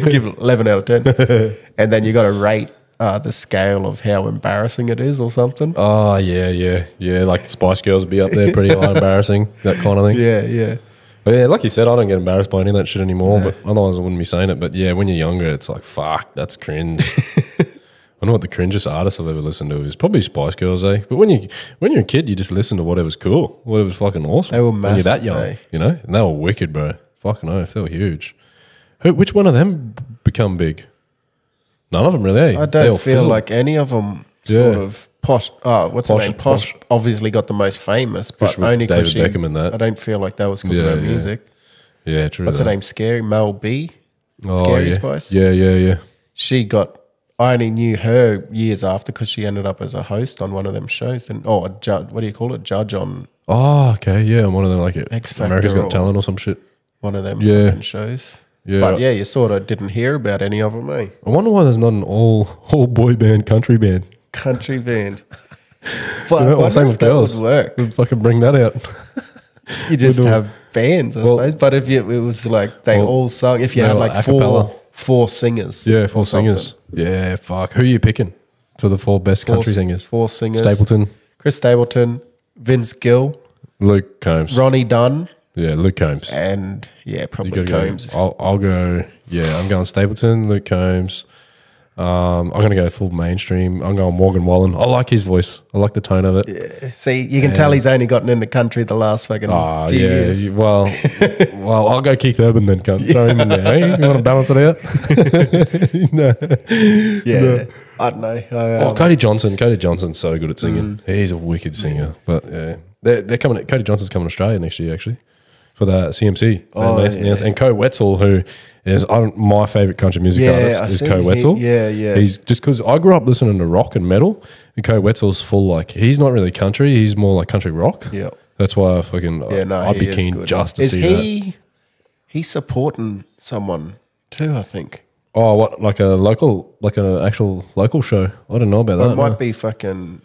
B: Give it 11 out of 10. And then you got to rate the scale of how embarrassing it is or something.
A: Oh, yeah. Like the Spice Girls would be up there pretty high embarrassing, that kind of thing.
B: Yeah.
A: But yeah, like you said, I don't get embarrassed by any of that shit anymore, but otherwise I wouldn't be saying it. But yeah, when you're younger, it's like, fuck, that's cringe. I don't know what the cringest artist I've ever listened to is. Probably Spice Girls, eh? But when you're a kid, you just listen to whatever's cool, whatever's fucking awesome.
B: They were massive,
A: when you're that young, you know? And they were wicked, bro. Fucking oath, they were huge. Which one of them become big? None of them really.
B: I don't feel like any of them sort of posh. What's the name? Posh obviously got the most famous, but only because
A: David Beckham and that.
B: I don't feel like that was because of her music.
A: Yeah, true.
B: What's her name? Scary Mel B. Scary Spice.
A: Yeah.
B: She got. I only knew her years after because she ended up as a host on one of them shows. And a judge. What do you call it? Judge on.
A: Oh, okay. Yeah, on one of them like
B: X Factor.
A: America's Got Talent or some shit.
B: One of them fucking shows.
A: Yeah.
B: But yeah, you sort of didn't hear about any of them, eh?
A: I wonder why there's not an all boy band country band.
B: Country band.
A: Same with girls.
B: Would work.
A: We'd fucking bring that out.
B: You just have bands, I suppose. But if it was like they all sung, if you had like four singers.
A: Yeah, four singers. Yeah, fuck. Who are you picking for the four best country singers?
B: Four singers.
A: Stapleton.
B: Chris Stapleton, Vince Gill.
A: Luke Combs.
B: Ronnie Dunn.
A: Yeah, Luke Combs.
B: And probably Combs.
A: I'll go, I'm going Stapleton, Luke Combs. I'm going to go full mainstream. I'm going Morgan Wallen. I like his voice. I like the tone of it.
B: Yeah. See, you can tell he's only gotten in the country the last fucking few years.
A: Well, I'll go Keith Urban then, cunt. Throw him in there, eh? You want to balance it out? No.
B: Yeah. I don't know.
A: Cody Johnson. Cody Johnson's so good at singing. He's a wicked singer. But yeah, they're coming. Cody Johnson's coming to Australia next year, actually. for the CMC.
B: Oh,
A: And Co Wetzel, who is my favorite country music artist, is Co Wetzel.
B: Yeah.
A: He's just because I grew up listening to rock and metal, and Co Wetzel's full like he's not really country, he's more like country rock.
B: Yeah.
A: That's why I'd be keen
B: good.
A: just to
B: is
A: see that.
B: He's supporting someone too, I think.
A: Oh, what like an actual local show? I don't know about that.
B: It might be fucking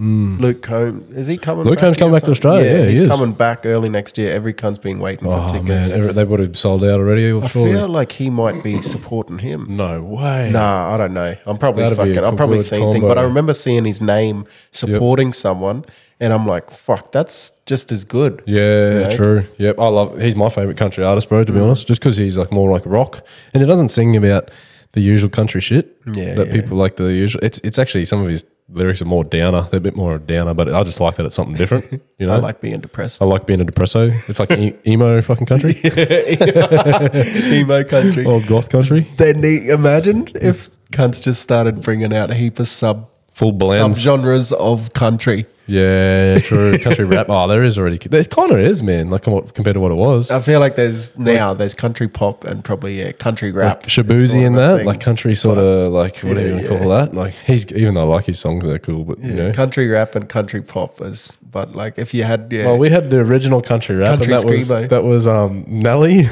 B: Luke Combs. Is he coming?
A: Luke Combs coming back to Australia. Yeah,
B: he's
A: he is.
B: coming back early next year. Every cunt's been waiting for
A: Oh
B: tickets.
A: man, they would have sold out already.
B: I feel like he might be supporting him.
A: No way.
B: Nah, I don't know. I'm probably
A: That'd be a
B: I've probably
A: good
B: seen things,
A: combo.
B: but I remember seeing his name supporting someone, and I'm like, fuck, that's just as good.
A: Yeah,
B: You know?
A: true. Yep, he's my favorite country artist, bro. To be honest, just because he's like more like rock, and he doesn't sing about the usual country shit. That people like the usual. It's actually some of his lyrics are more downer. They're a bit more downer, but I just like that it's something different. You know,
B: I like being depressed.
A: I like being a depresso. It's like emo fucking country,
B: Emo country.
A: or goth country.
B: Then imagine if cunts just started bringing out a heap of
A: Full blends.
B: subgenres of country.
A: Yeah, true. Country rap. Oh, there is already. There kind of is, man. Like compared to what it was.
B: I feel like there's country pop and probably country rap.
A: Like Shabuzi and that, like country sort of like whatever you want to call that. Like he's even though I like his songs, they're cool, but you know.
B: Country rap and country pop is. But like if you had
A: Well, we had the original country rap,
B: Country
A: and
B: Screamo.
A: that was Nelly.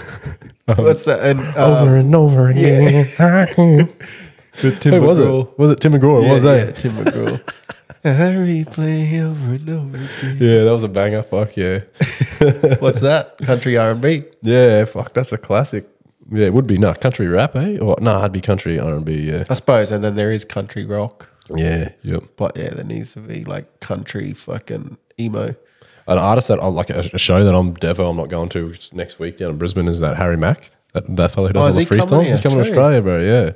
B: what's that? And
A: Over and over again.
B: with Tim
A: Who was
B: McGraw.
A: it? Was it Tim McGraw?
B: Yeah,
A: was
B: yeah, Tim McGraw. I replay over and over again.
A: Yeah, that was a banger. Fuck yeah.
B: What's that? Country R&B.
A: Yeah, fuck, that's a classic. Yeah, it would be country rap, eh? Or it'd be country R&B. Yeah,
B: I suppose. And then there is country rock.
A: yeah, yep.
B: But yeah, there needs to be like country fucking emo.
A: An artist that I like a show that I'm not going to next week down in Brisbane is that Harry Mack. That fellow who does all the
B: is he
A: freestyle.
B: coming here?
A: He's coming to
B: True.
A: Australia, bro. Yeah.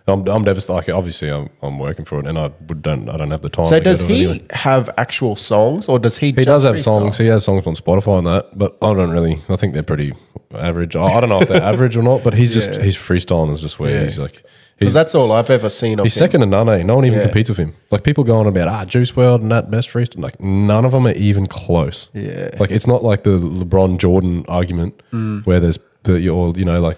A: I'm devastated. Like, obviously, I'm working for it, and I don't have the time.
B: So
A: to
B: does
A: go to it
B: he
A: anyway.
B: have actual songs or does he
A: He
B: just
A: does have
B: freestyle?
A: songs. He has songs on Spotify and that, but I don't really. I think they're pretty average. I don't know if they're average or not, but he's just his freestyling is just where he's like.
B: Because that's all I've ever seen of
A: He's
B: him.
A: second to none. No one even
B: Yeah.
A: competes with him. Like people go on about Juice WRLD and that best freestyle. Like none of them are even close.
B: Yeah.
A: Like it's not like the LeBron Jordan argument where there's like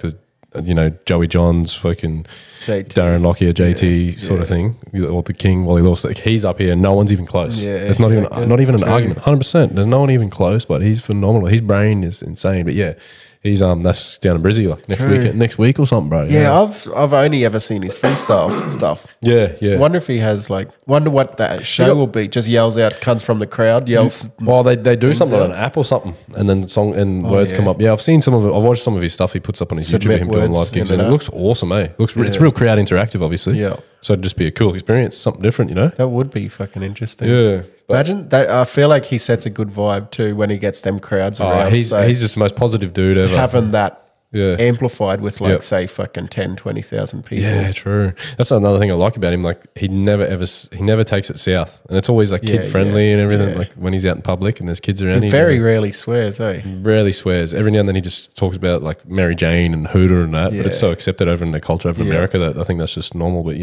A: the Joey Johns, fucking
B: JT.
A: Darren Lockyer, JT sort of thing, or the King Wally Lewis. Like he's up here. No one's even close.
B: Yeah,
A: it's not even
B: yeah,
A: not even an
B: true.
A: argument. 100%. There's no one even close. But he's phenomenal. His brain is insane. But yeah. He's that's down in Brizzy like next week or something, bro.
B: Yeah, I've only ever seen his freestyle stuff.
A: Yeah.
B: Wonder if he has wonder what that show will be. Just yells out, comes from the crowd, yells.
A: Well, they do something
B: out.
A: on an app or something, and then song and words come up. Yeah, I've seen some of it. I've watched some of his stuff he puts up on his
B: Submit
A: YouTube. Him doing
B: words
A: live gigs,
B: in
A: and it
B: and
A: looks awesome, eh? It's real crowd interactive, obviously.
B: Yeah.
A: So it'd just be a cool experience, something different, you know.
B: That would be fucking interesting.
A: Yeah.
B: Imagine that. I feel like he sets a good vibe too when he gets them crowds around.
A: He's
B: so
A: just the most positive dude ever.
B: having that
A: Yeah.
B: amplified with
A: Yep.
B: say fucking 10, 20,000 people.
A: Yeah, true. That's another thing I like about him. Like he never takes it south, and it's always like kid friendly and everything.
B: yeah.
A: Like when he's out in public and there's kids around,
B: He
A: him,
B: very rarely swears, eh?
A: rarely swears. Every now and then he just talks about like Mary Jane and Hooter and that. But it's so accepted over in the culture over in America that I think that's just normal. But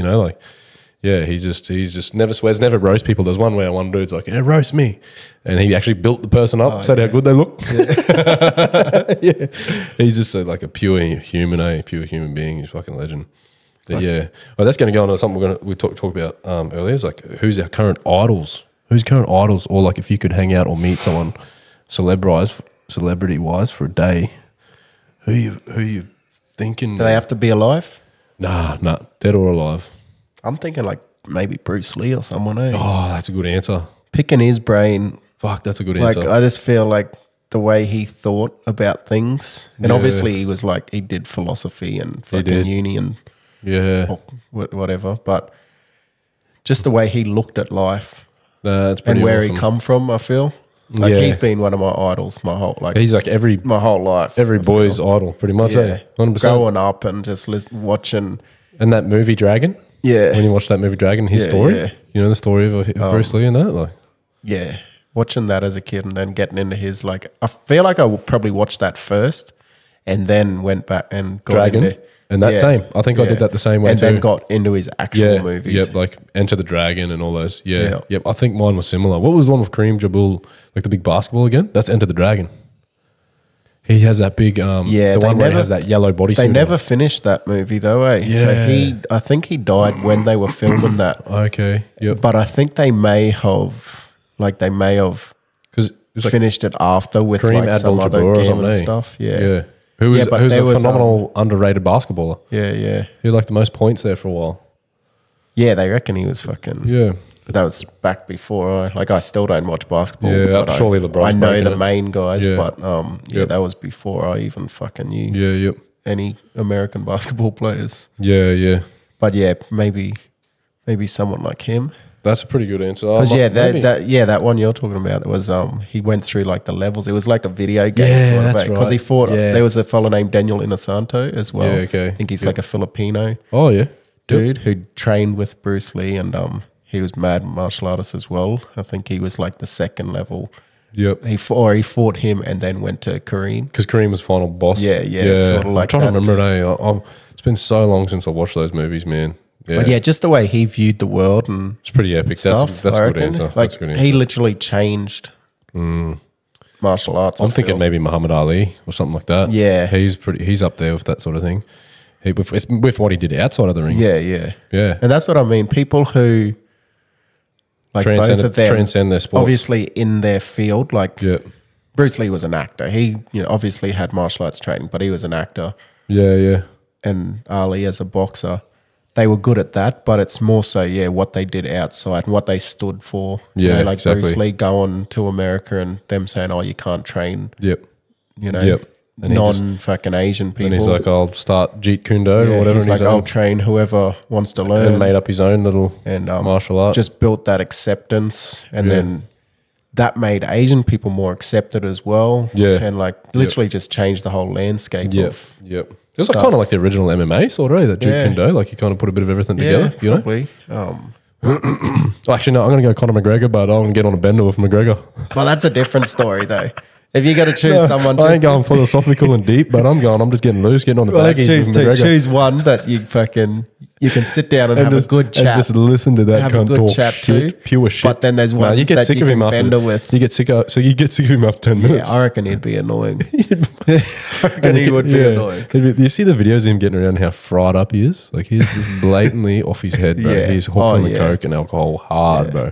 A: yeah, he's just never swears, never roast people. There's one where one dude's like, "Yeah, roast me," and he actually built the person up, said how good they look. Yeah, he's just like a pure human, pure human being. He's a fucking legend. But yeah, well, that's going to go on to something we talk about earlier. Is like who's our current idols? Who's current idols? Or like if you could hang out or meet someone celebrity wise for a day, who you thinking?
B: Do they have to be alive?
A: Nah, dead or alive.
B: I'm thinking like maybe Bruce Lee or someone, eh?
A: Oh, that's a good answer.
B: Picking his brain.
A: Fuck, that's a good
B: Like,
A: answer.
B: I just feel like the way he thought about things. And obviously he was like, he did philosophy and fucking
A: did.
B: uni and
A: Yeah,
B: whatever. But just the way he looked at life
A: that's
B: and
A: pretty
B: where
A: awesome.
B: he come from, I feel. Like
A: Yeah.
B: he's been one of my idols my whole
A: He's like every
B: life.
A: every
B: I
A: boy's
B: feel.
A: idol, pretty much.
B: Yeah.
A: 100%.
B: Growing up and just watching.
A: And that movie Dragon.
B: Yeah.
A: When you watch that movie Dragon, his
B: Yeah,
A: story.
B: yeah.
A: You know the story of Bruce Lee and that. Like,
B: Yeah. Watching that as a kid and then getting into his, like, I feel like I would probably watch that first and then went back and got
A: Dragon.
B: into
A: And that same. I think I did that the same way
B: and
A: too.
B: then got into his actual movies.
A: Yep, like Enter the Dragon and all those. Yeah.
B: Yeah.
A: Yep. I think mine was similar. What was the one with Kareem Jabul, like the big basketball again? That's Enter the Dragon. He has that big the one where he has that yellow bodysuit.
B: They never finished that movie though, eh?
A: Yeah.
B: So I think he died when they were filming that.
A: Okay. Yep.
B: But I think they may have
A: Because
B: finished it after with
A: Kareem
B: like some other
A: Abdul-Jabbar or
B: game
A: something,
B: and
A: eh?
B: stuff. Yeah.
A: Yeah. Who's
B: but
A: a
B: there was,
A: phenomenal underrated basketballer.
B: Yeah, yeah.
A: He had like the most points there for a while.
B: Yeah, they reckon he was fucking.
A: Yeah.
B: That was back before. I still don't watch basketball.
A: Yeah,
B: but
A: surely LeBron's
B: I know
A: breaking
B: the
A: it.
B: main guys,
A: Yeah.
B: but
A: Yep.
B: that was before I even fucking knew
A: Yeah. Yep.
B: any American basketball players.
A: Yeah. Yeah.
B: But yeah, maybe someone like him.
A: That's a pretty good answer.
B: Because
A: Maybe.
B: that one you're talking about, it was he went through like the levels. It was like a video game.
A: Yeah, that's
B: Because he
A: right.
B: fought.
A: Yeah.
B: There was a fellow named Daniel Inosanto as well.
A: Yeah, okay.
B: I think he's
A: Yep.
B: like a Filipino
A: Oh yeah.
B: dude who trained with Bruce Lee, and he was mad martial artist as well. I think he was like the second level.
A: Yep.
B: He fought him and then went to Kareem.
A: Because Kareem was final boss.
B: Yeah, sort of like
A: I'm trying
B: that.
A: to remember it. It's been so long since I watched those movies, man. Yeah.
B: But yeah, just the way he viewed the world and
A: It's pretty epic.
B: stuff.
A: That's
B: I
A: a good
B: reckon.
A: answer.
B: Like
A: That's a good answer.
B: he literally changed martial arts. I
A: I'm thinking
B: feel.
A: maybe Muhammad Ali or something like that.
B: Yeah.
A: He's up there with that sort of thing. With what he did outside of the ring.
B: Yeah, yeah,
A: Yeah.
B: And that's what I mean. People who like both of them
A: transcend their sports.
B: obviously in their field. Like
A: Yeah.
B: Bruce Lee was an actor. He obviously had martial arts training, but he was an actor.
A: Yeah, yeah.
B: And Ali as a boxer, they were good at that, but it's more so what they did outside and what they stood for.
A: Yeah,
B: like
A: exactly.
B: Bruce Lee going to America and them saying, "Oh, you can't train,"
A: Yep.
B: non fucking Asian people.
A: And he's like, I'll start Jeet Kune Do or whatever.
B: He's
A: and
B: like, I'll train whoever wants to learn.
A: and made up his own little
B: and
A: martial art.
B: just built that acceptance, and
A: Yeah.
B: then that made Asian people more accepted as well.
A: Yeah.
B: And like literally just changed the whole landscape
A: Yep.
B: of
A: Yep. It was like
B: stuff.
A: kind of like the original MMA sort of, that Jeet
B: Yeah.
A: Kune Do. Like you kind of put a bit of everything together, you know?
B: probably.
A: Actually, no, I'm going to go Conor McGregor, but I'm going to get on a bender with McGregor.
B: Well, that's a different story though. If you got to choose someone,
A: I ain't going philosophical and deep, but I'm just getting loose, getting on the
B: let's
A: baggies
B: choose
A: with
B: two.
A: McGregor.
B: Choose one that you can sit down and have a good chat.
A: And just listen to that
B: Have a
A: cunt
B: good
A: talk
B: chat
A: shit,
B: too.
A: pure shit.
B: But then there's one
A: you get
B: that
A: sick
B: you
A: of him
B: can
A: after.
B: bender with.
A: You get sick of him after 10 minutes.
B: Yeah, I reckon he'd be annoying. I reckon he would be annoying.
A: Do you see the videos of him getting around how fried up he is? Like he's just blatantly off his head, bro.
B: Yeah.
A: He's hooked on the
B: yeah.
A: coke and alcohol hard, bro.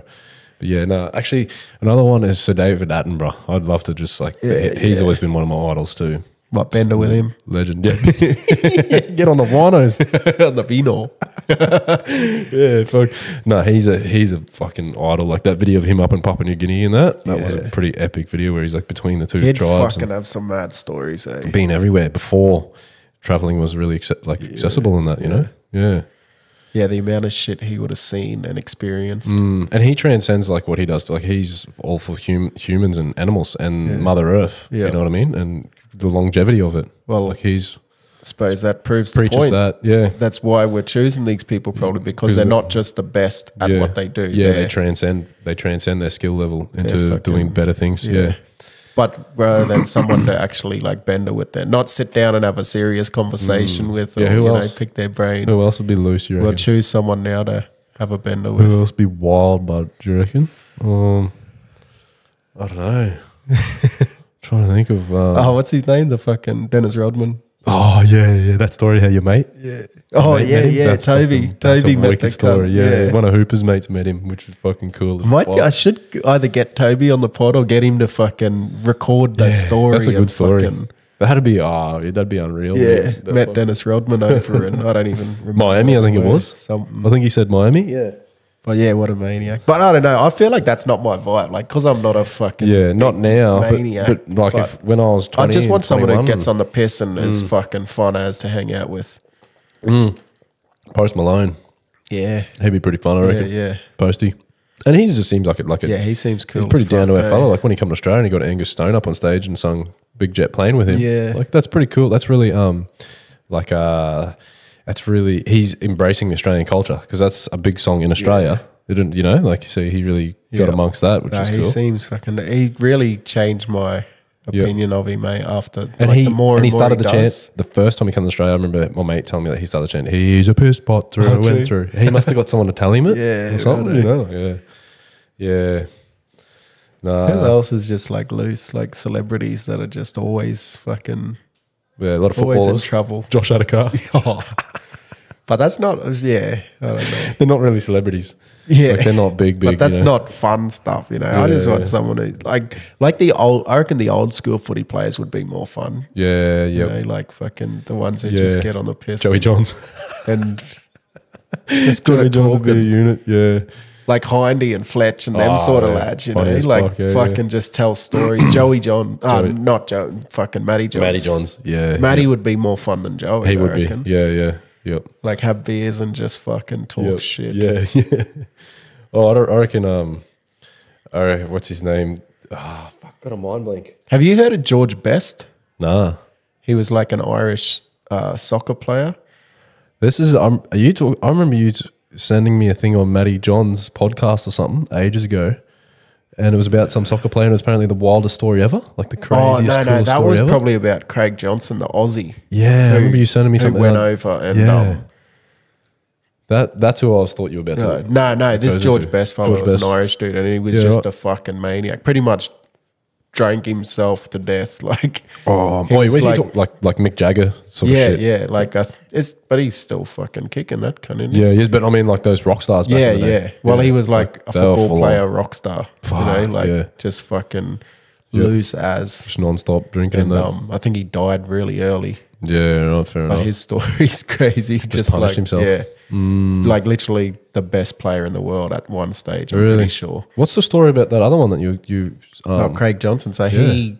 A: But yeah, no, actually, another one is Sir David Attenborough. I'd love to just he's always been one of my idols too.
B: What, bender with him?
A: Legend, yeah. Get on the winos.
B: On the vino.
A: Yeah, fuck. No, he's a fucking idol. Like that video of him up in Papua New Guinea and that was a pretty epic video where he's like between the two
B: He'd
A: tribes.
B: fucking have some mad stories, eh?
A: And been everywhere before traveling was really accessible in that, you know? Yeah.
B: Yeah, the amount of shit he would have seen and experienced.
A: And he transcends like what he does. Like he's all for humans and animals and Mother Earth.
B: Yeah.
A: You know what I mean? And the longevity of it.
B: Well,
A: like he's
B: I suppose that proves the
A: preaches
B: point.
A: that. Yeah.
B: That's why we're choosing these people probably because they're not just the best at what they do.
A: Yeah,
B: They're-
A: they transcend their skill level into
B: fucking-
A: doing better things. Yeah.
B: But rather than someone to actually like bender with them, not sit down and have a serious conversation with, or
A: Yeah, who
B: you know,
A: else?
B: pick their brain.
A: Who else would be loose, you
B: We'll
A: reckon?
B: choose someone now to have a bender
A: Who
B: with.
A: else would be wild, bud, do you reckon? I don't know. Trying to think of
B: Oh, what's his name? The fucking Dennis Rodman.
A: Oh yeah, that story how you mate.
B: Yeah. Oh
A: Mate
B: yeah,
A: met him?
B: yeah.
A: That's
B: Toby.
A: fucking- that's
B: Toby
A: a
B: met
A: wicked
B: the
A: story.
B: cunt.
A: Yeah, one of Hooper's mates met him, which is fucking cool.
B: I should either get Toby on the pod or get him to fucking record that story.
A: That's a good
B: and
A: story.
B: fucking-
A: That'd be that'd be unreal.
B: yeah,
A: That
B: met
A: fucking-
B: Dennis Rodman over in I don't even remember.
A: Miami, I think it
B: where,
A: was.
B: something.
A: I think he said Miami. Yeah.
B: But yeah, what a maniac. But I don't know. I feel like that's not my vibe. Like, because I'm not a fucking
A: Yeah, not now.
B: maniac.
A: But like if when I was 20,
B: I just want someone who
A: 21,
B: gets on the piss and is fucking fun as to hang out with.
A: Post Malone.
B: Yeah.
A: He'd be pretty fun, I reckon.
B: Yeah.
A: Posty. And he just seems like a
B: Yeah, he seems cool.
A: he's pretty
B: as fuck,
A: down to our
B: eh?
A: fella. Like when he come to Australia and he got Angus Stone up on stage and sung Big Jet Plane with him.
B: Yeah.
A: Like that's pretty cool. That's really that's really he's embracing the Australian culture because that's a big song in Australia. They didn't, you know, like so he really got
B: Yeah.
A: amongst that, which
B: Nah,
A: is
B: he
A: cool.
B: seems fucking. He really changed my opinion of him, mate. After
A: And
B: like,
A: he
B: the more
A: and he
B: more
A: started the chant
B: does.
A: the first time he came to Australia. I remember my mate telling me that he started the chant. He's a piss pot through and
B: true.
A: through. He must have got someone to tell him it,
B: Yeah,
A: or something.
B: right,
A: You know, yeah. Nah.
B: Who else is just like loose, like celebrities that are just always fucking
A: Yeah, a lot of
B: always in
A: footballers.
B: trouble?
A: Josh had a car.
B: But that's not, I don't know.
A: They're not really celebrities.
B: Yeah,
A: Like, they're not big.
B: but that's
A: you know?
B: not fun stuff, you know. I just want someone who like the old. I reckon the old school footy players would be more fun.
A: Yeah,
B: You
A: yeah.
B: know, like fucking the ones that just get on the piss.
A: Joey Johns.
B: and just good at
A: Johns would be a
B: talking.
A: unit. Yeah.
B: Like Hindy and Fletch and them
A: Oh,
B: sort of
A: yeah.
B: lads, you know,
A: Funny as
B: like
A: fuck, yeah,
B: fucking just tell stories. Joey John,
A: Joey.
B: not Joe, fucking Matty Johns.
A: Matty Johns. Yeah.
B: Matty
A: yeah.
B: would be more fun than Joey.
A: He
B: I
A: would be.
B: reckon.
A: Yeah, yeah. Yep.
B: Like have beers and just fucking talk
A: Yep.
B: shit.
A: Yeah, yeah. Oh, I reckon. What's his name? Ah, fuck, got a mind blank.
B: Have you heard of George Best?
A: Nah,
B: He was like an Irish soccer player.
A: this is. I remember you sending me a thing on Matty John's podcast or something ages ago, and it was about some soccer player, and it was apparently the wildest story ever, like the craziest.
B: Oh no,
A: coolest
B: that
A: story
B: was
A: ever.
B: probably about Craig Johnson, the Aussie.
A: Yeah, I remember you sending me
B: who
A: something.
B: went
A: like-
B: over and
A: Yeah. That's who I was thought you were about to.
B: no, this
A: goes
B: George
A: into-
B: Best fellow
A: George
B: was
A: Best.
B: an Irish dude, and he was
A: Yeah,
B: just
A: right.
B: a fucking maniac. Pretty much drank himself to death. Like,
A: Oh,
B: He
A: boy,
B: was
A: was
B: like-
A: he like Mick Jagger sort of
B: yeah,
A: shit?
B: yeah. Like, but he's still fucking kicking that kind of.
A: Yeah, yes, but I mean, like those rock stars back
B: Yeah,
A: in the day.
B: yeah. Well, he was like a
A: they were
B: football
A: full
B: player,
A: on.
B: rock star.
A: Fuck,
B: like
A: yeah.
B: just fucking
A: Yeah.
B: loose as.
A: Just non-stop drinking.
B: And
A: And that.
B: I think he died really early.
A: Yeah, right, fair
B: But
A: enough.
B: his story's crazy. Just
A: punished
B: like
A: himself.
B: yeah, like literally the best player in the world at one stage. I'm
A: Really?
B: pretty sure.
A: What's the story about that other one that you
B: Craig Johnson. So he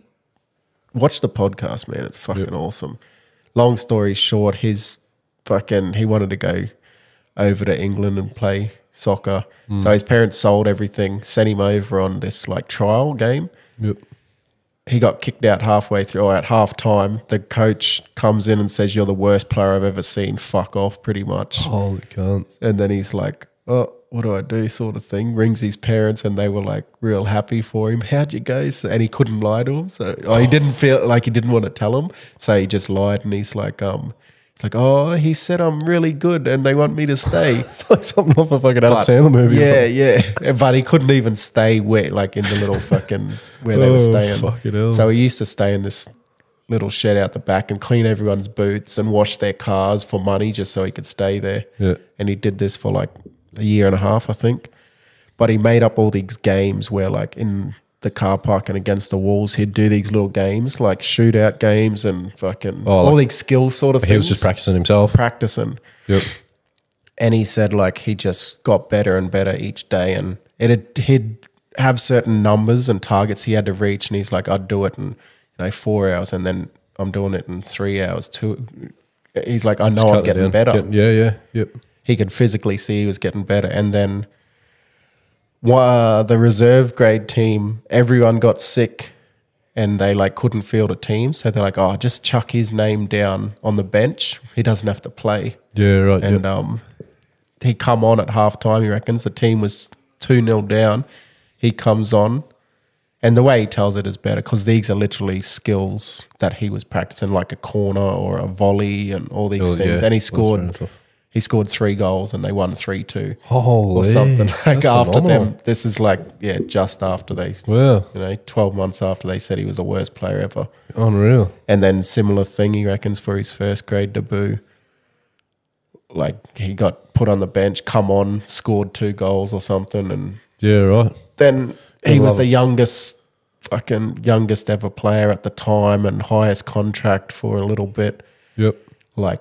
B: watched the podcast, man. It's fucking awesome. Long story short, he wanted to go over to England and play soccer. So his parents sold everything, sent him over on this like trial game.
A: Yep.
B: He got kicked out halfway through, or at half time. The coach comes in and says, "You're the worst player I've ever seen. Fuck off," pretty much.
A: Holy cunt.
B: And then he's like, "Oh, what do I do?" sort of thing. Rings his parents, and they were like real happy for him. How'd you go? So, and he couldn't lie to him, so he didn't feel like he didn't want to tell him. So he just lied, and he's like, "Oh, he said I'm really good, and they want me to stay."
A: It's like something off a fucking Adam
B: But-
A: Sandler movie. or
B: Yeah,
A: something.
B: yeah. But he couldn't even stay where, like in the little fucking where they were staying.
A: fucking hell.
B: So he used to stay in this little shed out the back and clean everyone's boots and wash their cars for money just so he could stay there.
A: Yeah.
B: And he did this for like a year and a half, I think. But he made up all these games where, like, in the car park and against the walls, he'd do these little games, like shootout games and fucking all
A: like-
B: these skill sort of things.
A: He was just practicing himself.
B: practicing.
A: Yep.
B: And he said, like, he just got better and better each day. And he'd have certain numbers and targets he had to reach. And he's like, I'd do it in 4 hours. And then I'm doing it in 3 hours too. He's like, I know I'm
A: Cut it
B: getting
A: down.
B: better.
A: Yeah. Yep.
B: He could physically see he was getting better. And then the reserve grade team, everyone got sick and they like couldn't field a team. So they're like, oh, just chuck his name down on the bench. He doesn't have to play.
A: Yeah, right.
B: And
A: yep.
B: he come on at halftime, he reckons. The team was 2-0 down. He comes on. And the way he tells it is better because these are literally skills that he was practicing, like a corner or a volley and all these
A: Oh,
B: things.
A: yeah.
B: And he
A: That's fair
B: scored
A: enough.
B: 3 goals and they won 3-2.
A: Holy,
B: Or something like
A: that's
B: after
A: phenomenal.
B: them. This is like, just after they,
A: Wow.
B: 12 months after they said he was the worst player ever.
A: Unreal.
B: And then similar thing, he reckons, for his first grade debut. Like he got put on the bench, come on, scored 2 goals or something. And
A: Yeah, right.
B: then he was
A: love
B: the
A: it.
B: youngest ever player at the time and highest contract for a little bit.
A: Yep.
B: Like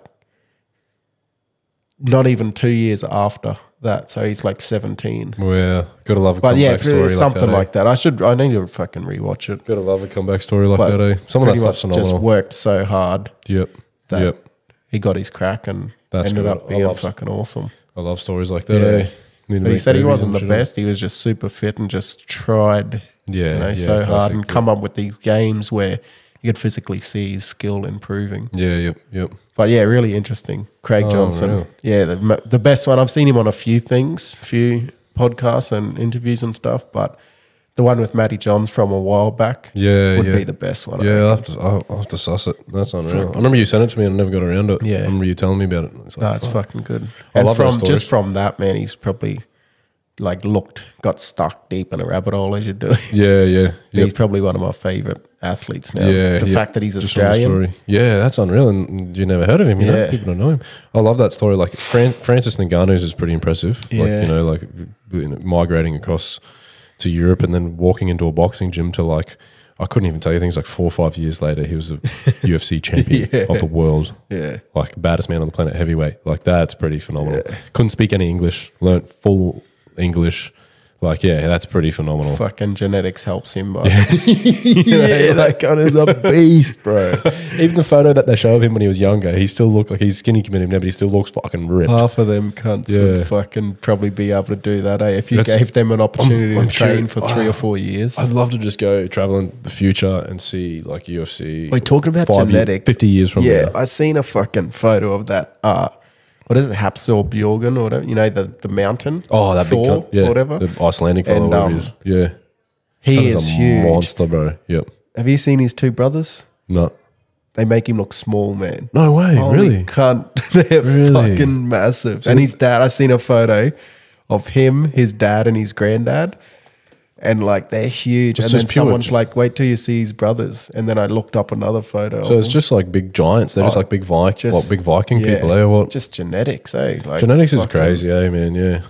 B: not even 2 years after that. So he's like 17.
A: Wow. Gotta love a
B: But
A: comeback story
B: something
A: like that.
B: like that. I need to fucking rewatch it.
A: Gotta love a comeback story like
B: But
A: that, eh? Some of that
B: pretty
A: stuff's
B: much just
A: phenomenal.
B: worked so hard
A: Yep.
B: that
A: Yep.
B: he got his crack and
A: That's
B: ended
A: good.
B: up
A: I
B: being
A: love-
B: fucking awesome.
A: I love stories like that,
B: Yeah.
A: eh? Need to
B: But he
A: make
B: said he
A: movies
B: wasn't
A: and
B: the
A: shit.
B: best. He was just super fit and just tried
A: Yeah.
B: so hard
A: classic.
B: and come up with these games where you could physically see his skill improving.
A: Yeah, yep.
B: But yeah, really interesting. Craig
A: Oh,
B: Johnson.
A: really?
B: Yeah, the best one. I've seen him on a few podcasts and interviews and stuff, but the one with Matty Johns from a while back
A: Yeah,
B: would
A: yeah.
B: be the best one. I
A: Yeah,
B: reckon.
A: I'll have to suss it. That's unreal. I remember you sent it to me and I never got around to it.
B: Yeah.
A: I remember you telling me about it. It's like,
B: No, it's
A: fuck.
B: fucking good.
A: I
B: And
A: love those stories.
B: just from that, man, he's probably like got stuck deep in a rabbit hole as you're doing.
A: Yeah, yeah.
B: He's probably one of my favorite athletes now.
A: Yeah,
B: the fact that he's
A: Just from the
B: Australian.
A: story. Yeah, that's unreal. And you never heard of him, you know?
B: Yeah.
A: People don't know him. I love that story. Like Francis Ngannou's is pretty impressive. Like,
B: Yeah.
A: you know, like migrating across to Europe and then walking into a boxing gym to like, I couldn't even tell you things like 4 or 5 years later, he was a UFC champion
B: Yeah.
A: of the world.
B: Yeah.
A: Like baddest man on the planet, heavyweight. Like that's pretty phenomenal. Couldn't speak any English, learnt full English. Like, yeah, that's pretty phenomenal.
B: Fucking genetics helps him. But
A: Yeah, that gunner's a beast, bro. Even the photo that they show of him when he was younger, he still looked like he's skinny committed now, but he still looks fucking ripped.
B: half of them cunts
A: Yeah.
B: would fucking probably be able to do that. If you
A: That's-
B: gave them an opportunity
A: I'm
B: to train
A: curious-
B: for 3 or 4 years.
A: I'd love to just go travel in the future and see like UFC.
B: We're talking about
A: 5
B: genetics.
A: 50 years from
B: yeah,
A: now.
B: I seen a fucking photo of that. What is it? Hapsor Bjorgen or whatever. You know, the mountain.
A: Oh, that
B: Thor,
A: big cunt. Yeah.
B: or whatever.
A: The Icelandic fellow,
B: And,
A: whatever he is. Yeah.
B: He
A: That
B: is
A: a
B: huge.
A: monster, bro. Yep.
B: Have you seen his 2 brothers?
A: No.
B: They make him look small, man.
A: No way.
B: Holy
A: really?
B: cunt. They're
A: Really?
B: fucking massive. And his dad, I seen a photo of him, his dad, and his granddad. And like they're huge.
A: It's
B: and then
A: just pure
B: someone's like, wait till you see his brothers. And then I looked up another photo.
A: So
B: of
A: it's
B: them.
A: just like big giants. They're just like big big Viking
B: yeah,
A: people, eh? Or what?
B: Just genetics, eh? Like
A: Genetics is
B: fucking-
A: crazy, eh, man? Yeah.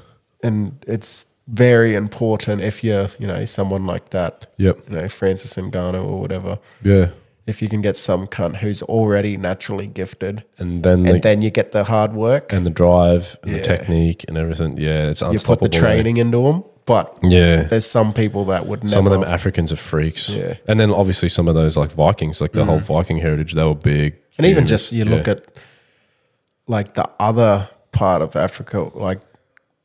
B: And it's very important if you're, someone like that.
A: Yep.
B: Francis Ngannou or whatever.
A: Yeah.
B: If you can get some cunt who's already naturally gifted,
A: And then
B: and then you get the hard work,
A: and the drive and the
B: Yeah.
A: technique and everything. Yeah, it's
B: you
A: unstoppable.
B: put the training into them. But
A: Yeah.
B: there's some people that would never.
A: Some of them Africans are freaks.
B: Yeah.
A: And then obviously some of those like Vikings, like the whole Viking heritage, they were big.
B: and even
A: huge.
B: just you look
A: Yeah.
B: at like the other part of Africa, like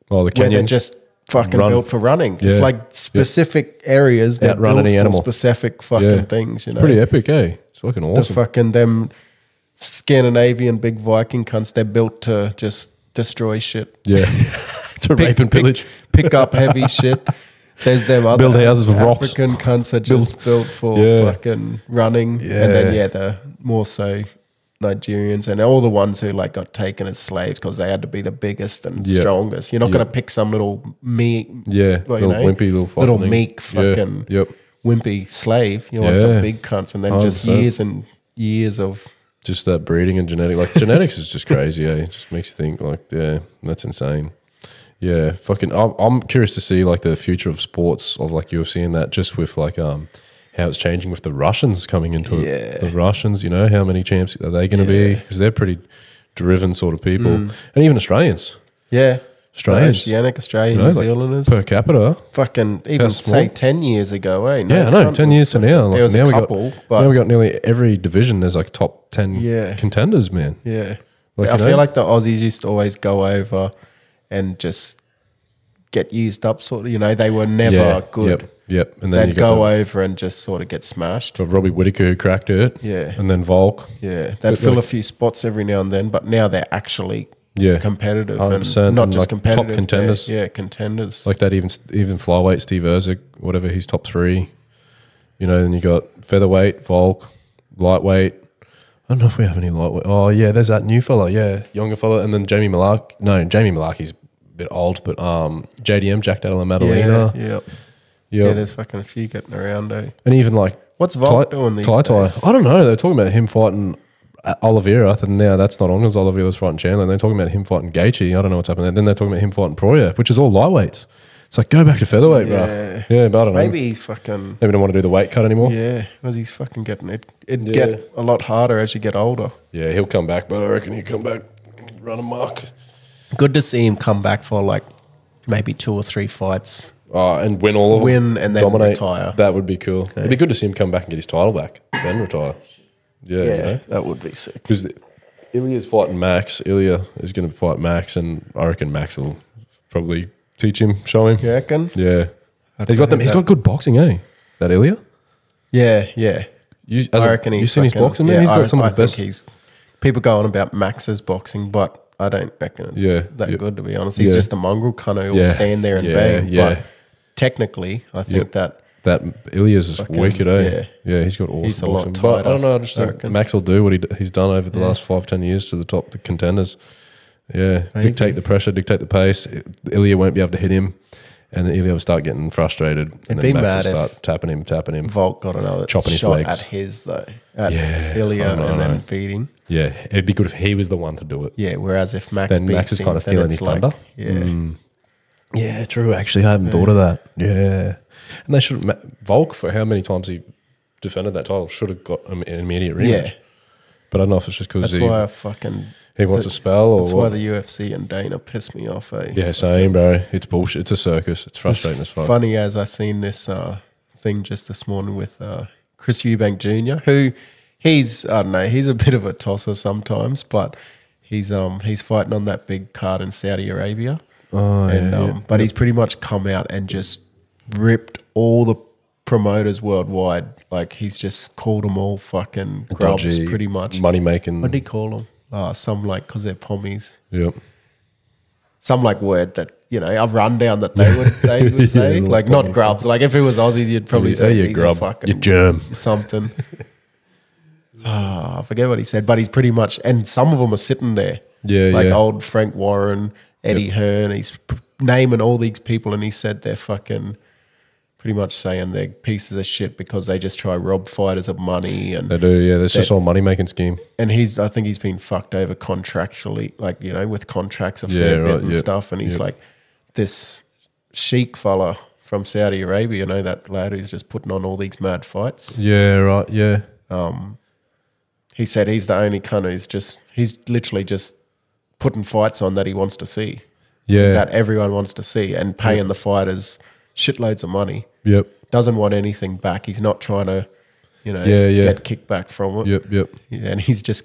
A: the
B: where they're
A: Kenyans.
B: just fucking
A: Run.
B: built for running.
A: Yeah.
B: It's like specific areas that
A: Outrun
B: built
A: any
B: for
A: animal.
B: specific fucking things.
A: It's pretty epic, eh? It's fucking
B: the
A: awesome.
B: fucking them Scandinavian big Viking cunts. They're built to just destroy shit.
A: Yeah. To rape and pillage.
B: Pick up heavy shit. There's them other
A: Build houses with rocks.
B: African cunts are just built for
A: Yeah.
B: fucking running.
A: Yeah.
B: And then the more so Nigerians and all the ones who like got taken as slaves because they had to be the biggest and
A: Yeah.
B: strongest. You're not
A: Yeah.
B: going to pick some little meek,
A: Yeah.
B: well, you
A: Little
B: know,
A: wimpy little fucking
B: little
A: thing.
B: meek
A: Yeah.
B: fucking
A: Yep.
B: wimpy slave. You want
A: Yeah.
B: the big cunts and then just
A: 100%.
B: years and years of
A: Just that breeding and genetic. Like genetics is just crazy, eh? It just makes you think like, yeah, that's insane. Yeah. Fucking I'm curious to see like the future of sports of like UFC and that just with like how it's changing with the Russians coming into
B: Yeah.
A: it. The Russians, how many champs are they going to be? Because they're pretty driven sort of people.
B: Mm.
A: And even Australians. Australians.
B: Oceanic, Australian,
A: You know,
B: New
A: like
B: Zealanders.
A: per capita.
B: Fucking even
A: small.
B: say 10 years ago, eh?
A: Yeah, I know. 10 years to now. Like,
B: There was
A: now
B: a
A: we
B: couple,
A: got,
B: but
A: now we got nearly every division. There's like top 10
B: Yeah.
A: contenders, man.
B: yeah.
A: Like,
B: I
A: you know?
B: feel like the Aussies used to always go over and just get used up, sort of. They were never good.
A: Yep. And then
B: They'd
A: you got
B: go over and just sort of get smashed.
A: Robbie Whittaker who cracked it.
B: Yeah.
A: And then Volk.
B: Yeah, they'd
A: But
B: fill
A: like-
B: a few spots every now and then, but now they're actually
A: Yeah.
B: competitive
A: 100%,
B: and not
A: and
B: just
A: like
B: competitive.
A: top contenders.
B: Yeah, contenders.
A: Like that even flyweight, Steve Erzik, whatever, he's top 3. Then you got featherweight, Volk, lightweight. I don't know if we have any lightweight. Oh, yeah, there's that new fella. Yeah, younger fella. And then Jamie Malarkey. No, Jamie Malarkey's a bit old, but JDM, Jack Della Maddalena.
B: Yeah.
A: Yeah.
B: Yeah, there's fucking a few getting around, eh?
A: And even like
B: What's Volk doing these days?
A: I don't know. They're talking about him fighting Oliveira. And now that's not on because Oliveira's fighting Chandler. And they're talking about him fighting Gaethje. I don't know what's happening. Then they're talking about him fighting Proya, which is all lightweights. It's like, go back to featherweight,
B: Yeah.
A: bro. Yeah, but I don't know.
B: Maybe he's fucking...
A: Maybe don't want to do the weight cut anymore.
B: Yeah, because he's fucking getting it. It'd
A: Yeah.
B: get a lot harder as you get older.
A: Yeah, he'll come back, but I reckon he'll come back, run amok.
B: Good to see him come back for like maybe 2 or 3 fights.
A: And win all of them.
B: Win and then
A: dominate.
B: retire.
A: That would be cool. It'd be good to see him come back and get his title back, then retire. Yeah,
B: that would be sick.
A: Because Ilya's fighting Max. Ilya is going to fight Max, and I reckon Max will probably teach him, show him.
B: You reckon?
A: Yeah.
B: I
A: He's got them.
B: think
A: He's
B: that-
A: got good boxing, eh? That Ilya.
B: Yeah.
A: I
B: reckon he's
A: you seen his
B: fucking-
A: boxing, man?
B: Yeah,
A: He's got some
B: I
A: of the best.
B: think he's... People go on about Max's boxing, but I don't reckon it's that good, to be honest. He's
A: Yeah.
B: just a mongrel cunt who will
A: Yeah.
B: stand there and
A: Yeah,
B: bang.
A: yeah.
B: But technically, I think that...
A: That Ilya's is
B: Fucking-
A: wicked, eh? Yeah, he's got awesome
B: He's a lot
A: boxing. But I
B: tighter,
A: don't know. I just
B: I
A: think
B: reckon.
A: Max will do what he's done over the last 5-10 years to the contenders. Yeah,
B: Maybe.
A: dictate the pressure, dictate the pace. Ilya won't be able to hit him, And then Ilya would start getting frustrated, and
B: be
A: then
B: mad
A: Max would
B: if
A: start tapping him.
B: Volk got another
A: Chopping his
B: shot
A: legs.
B: at his though, at
A: Yeah,
B: Ilya,
A: I know.
B: and then beating.
A: Yeah, it'd be good if he was the one to do it.
B: Yeah, whereas if Max
A: Then
B: beats
A: Max is
B: him,
A: kind of
B: then
A: stealing
B: it's
A: his thunder.
B: Yeah,
A: Yeah, true. Actually, I hadn't thought of that. Yeah, and they should Volk for how many times he defended that title should have got an immediate rematch.
B: Yeah.
A: But I don't know if it's just because
B: that's why I fucking.
A: he wants a spell or
B: That's
A: what.
B: why the UFC and Dana piss me off.
A: Yeah, same, bro. It's bullshit. It's a circus. It's frustrating as fuck.
B: Funny as I seen this thing just this morning with Chris Eubank Jr., who he's I don't know, he's a bit of a tosser sometimes, but he's fighting on that big card in Saudi Arabia.
A: Oh,
B: And
A: yeah.
B: but he's pretty much come out and just ripped all the promoters worldwide. Like he's just called them all fucking grubs,
A: Dodgy,
B: pretty much.
A: money making.
B: What did he call them? Some like because they're pommies.
A: Yep.
B: Some like word that a rundown that they would say,
A: Yeah,
B: like not grubs. Like if it was Aussies, you'd probably
A: Yeah,
B: say
A: you
B: these
A: grub,
B: are fucking
A: you germ.
B: something. I forget what he said, but he's pretty much, and some of them are sitting there,
A: Yeah,
B: like
A: yeah.
B: old Frank Warren, Eddie Hearn. He's naming all these people, and he said they're fucking pretty much saying they're pieces of shit because they just try rob fighters of money and
A: They do, yeah. That's just all money making scheme.
B: and I think he's been fucked over contractually, like, with contracts a
A: Yeah,
B: fair bit
A: right,
B: and
A: yep,
B: stuff. And he's
A: yep.
B: like, this Sheik fella from Saudi Arabia, that lad who's just putting on all these mad fights.
A: Yeah, right. Yeah.
B: He said he's the only cunt he's literally just putting fights on that he wants to see.
A: Yeah.
B: That everyone wants to see and paying the fighters shitloads of money.
A: Yep.
B: Doesn't want anything back. He's not trying to,
A: Yeah.
B: get kickback from it.
A: Yep.
B: Yeah, and he's just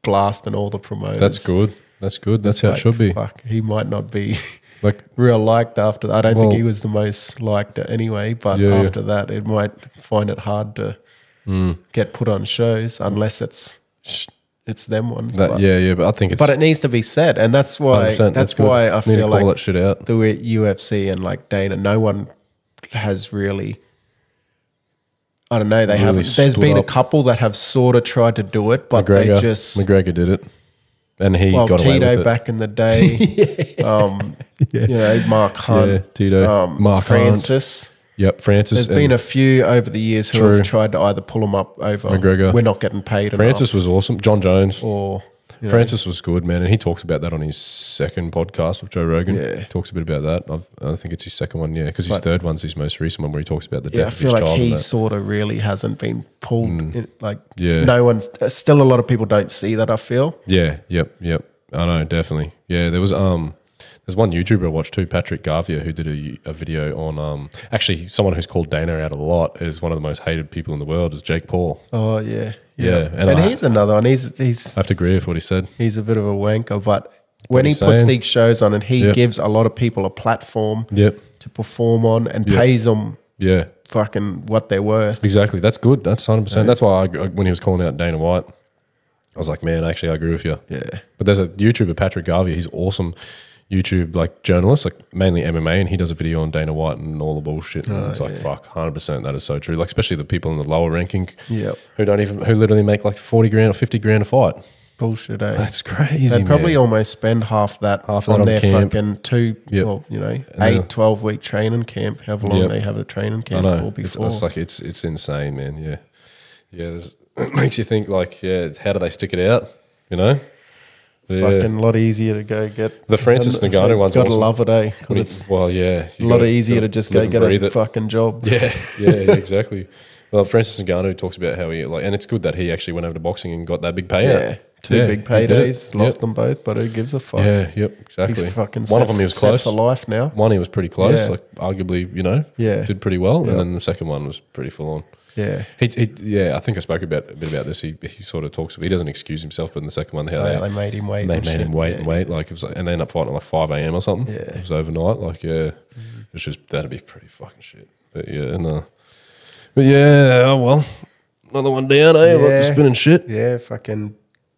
B: blasting all the promoters.
A: That's good. That's good. That's how
B: Like,
A: it should be.
B: Fuck, he might not be
A: Like,
B: real liked after that. I don't think
A: Well-
B: he was the most liked anyway, but
A: Yeah, yeah.
B: after that, it might find it hard to get put on shows unless it's them ones.
A: that, yeah. But I think it's.
B: But it needs to be said, and that's why
A: 100%,
B: that's
A: good.
B: why I
A: Need to
B: feel
A: call
B: like
A: that shit out.
B: the UFC and like Dana, no one has really. I don't know. They
A: Really
B: haven't. There's
A: stood
B: been a
A: up.
B: couple that have sort of tried to do it, but they just.
A: McGregor did it, and he got away with
B: Tito
A: it.
B: back in the day, Mark Hunt,
A: Yeah, Tito. Mark
B: Francis.
A: Yep, Francis.
B: There's been a few over the years who
A: True.
B: have tried to either pull him up over
A: McGregor.
B: we're not getting paid
A: Francis
B: enough,
A: was awesome. John Jones.
B: or
A: Francis was good, man, and he talks about that on his second podcast with Joe Rogan.
B: Yeah.
A: Talks a bit about that. I think it's his second one, yeah, because his
B: But-
A: third one's his most recent one where he talks about the
B: yeah, I
A: death of
B: feel
A: his
B: like
A: child. and
B: he
A: that.
B: sort of really hasn't been pulled. Like,
A: Yeah.
B: no one's still a lot of people don't see that. I feel
A: Yeah, yep. I know, definitely. Yeah, there's one YouTuber I watched too, Patrick Garvia, who did a video on actually someone who's called Dana out a lot is one of the most hated people in the world is Jake Paul.
B: Oh yeah.
A: Yeah,
B: And,
A: and
B: he's another one. He's
A: I have to agree with what he said.
B: he's a bit of a wanker, but when he
A: he's
B: puts
A: saying.
B: these shows on and he
A: Yep.
B: gives a lot of people a platform
A: Yep.
B: to perform on and
A: Yep.
B: pays them
A: Yeah,
B: fucking what they're worth.
A: exactly. That's good. That's 100%. That's why when he was calling out Dana White, I was like, man, actually, I agree with you.
B: Yeah.
A: But there's a YouTuber, Patrick Garvey. He's awesome YouTube like journalist, like mainly MMA, and he does a video on Dana White and all the bullshit. And it's like, fuck, 100%. That is so true. Like, especially the people in the lower ranking
B: Yep.
A: who literally make like 40 grand or 50 grand a fight.
B: Bullshit, eh?
A: That's crazy.
B: They'd probably
A: man.
B: almost spend half that
A: Half
B: on
A: that on
B: their
A: camp.
B: fucking
A: Yep.
B: 12-week training camp, however long
A: Yep.
B: they have the training
A: I
B: camp
A: know.
B: for
A: It's,
B: before.
A: it's like it's insane, man. Yeah. It makes you think like, how do they stick it out? You know? Yeah.
B: Fucking a lot easier to go get.
A: The Francis
B: and
A: Ngannou one's
B: Gotta
A: awesome.
B: love it, eh? Because it's
A: Well, yeah.
B: a lot easier to just go get a fucking job.
A: Yeah, exactly. Well, Francis Ngannou talks about how he and it's good that he actually went over to boxing and got that big payout.
B: Yeah. Two
A: Yeah,
B: big
A: he did it.
B: paydays, lost
A: Yep.
B: them both, but who gives a fuck?
A: Yeah, yep, exactly.
B: He's fucking
A: one of them he was
B: set
A: close
B: for life now.
A: One he was pretty close,
B: Yeah.
A: like arguably,
B: Yeah.
A: did pretty well,
B: Yeah.
A: and then the second one was pretty full on.
B: Yeah.
A: Yeah, I think I spoke a bit about this. He sort of talks. He doesn't excuse himself, but in the second one, how
B: They made him wait.
A: they
B: and
A: made him
B: shit.
A: wait
B: Yeah.
A: and wait, like it was, and they ended up fighting at like 5 a.m. or something.
B: Yeah.
A: It was overnight, like it's just that'd be pretty fucking shit. But yeah, no. But yeah, oh well, another one down, eh? Like the spinning shit.
B: Yeah, fucking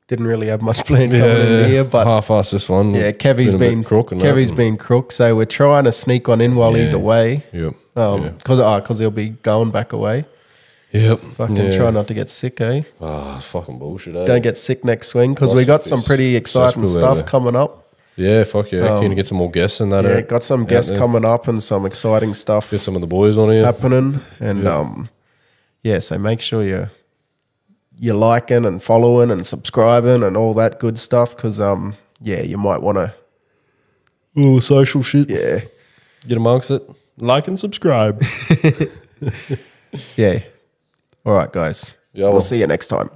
B: didn't really have much plan coming in here, but
A: half-assed this one.
B: yeah, Kevy's
A: a
B: been
A: bit crook and
B: Kevy's
A: that.
B: been crook, so we're trying to sneak one in while he's
A: Yeah.
B: away.
A: Yep.
B: Because he'll be going back away.
A: Yep.
B: Fucking try not to get sick, eh?
A: Ah, fucking bullshit. Eh?
B: Don't get sick next swing because we
A: Nice
B: got some
A: piece.
B: pretty exciting
A: Cesspool
B: stuff
A: there.
B: coming up.
A: Yeah, fuck yeah. Keen to get some more guests in that.
B: Yeah, got some guests coming up and some exciting stuff.
A: Get some of the boys on here
B: happening, and so make sure you're liking and following and subscribing and all that good stuff because you might want to
A: all the social shit.
B: Yeah,
A: get amongst it. Like and subscribe.
B: Yeah. All right, guys.
A: Yo.
B: We'll see you next time.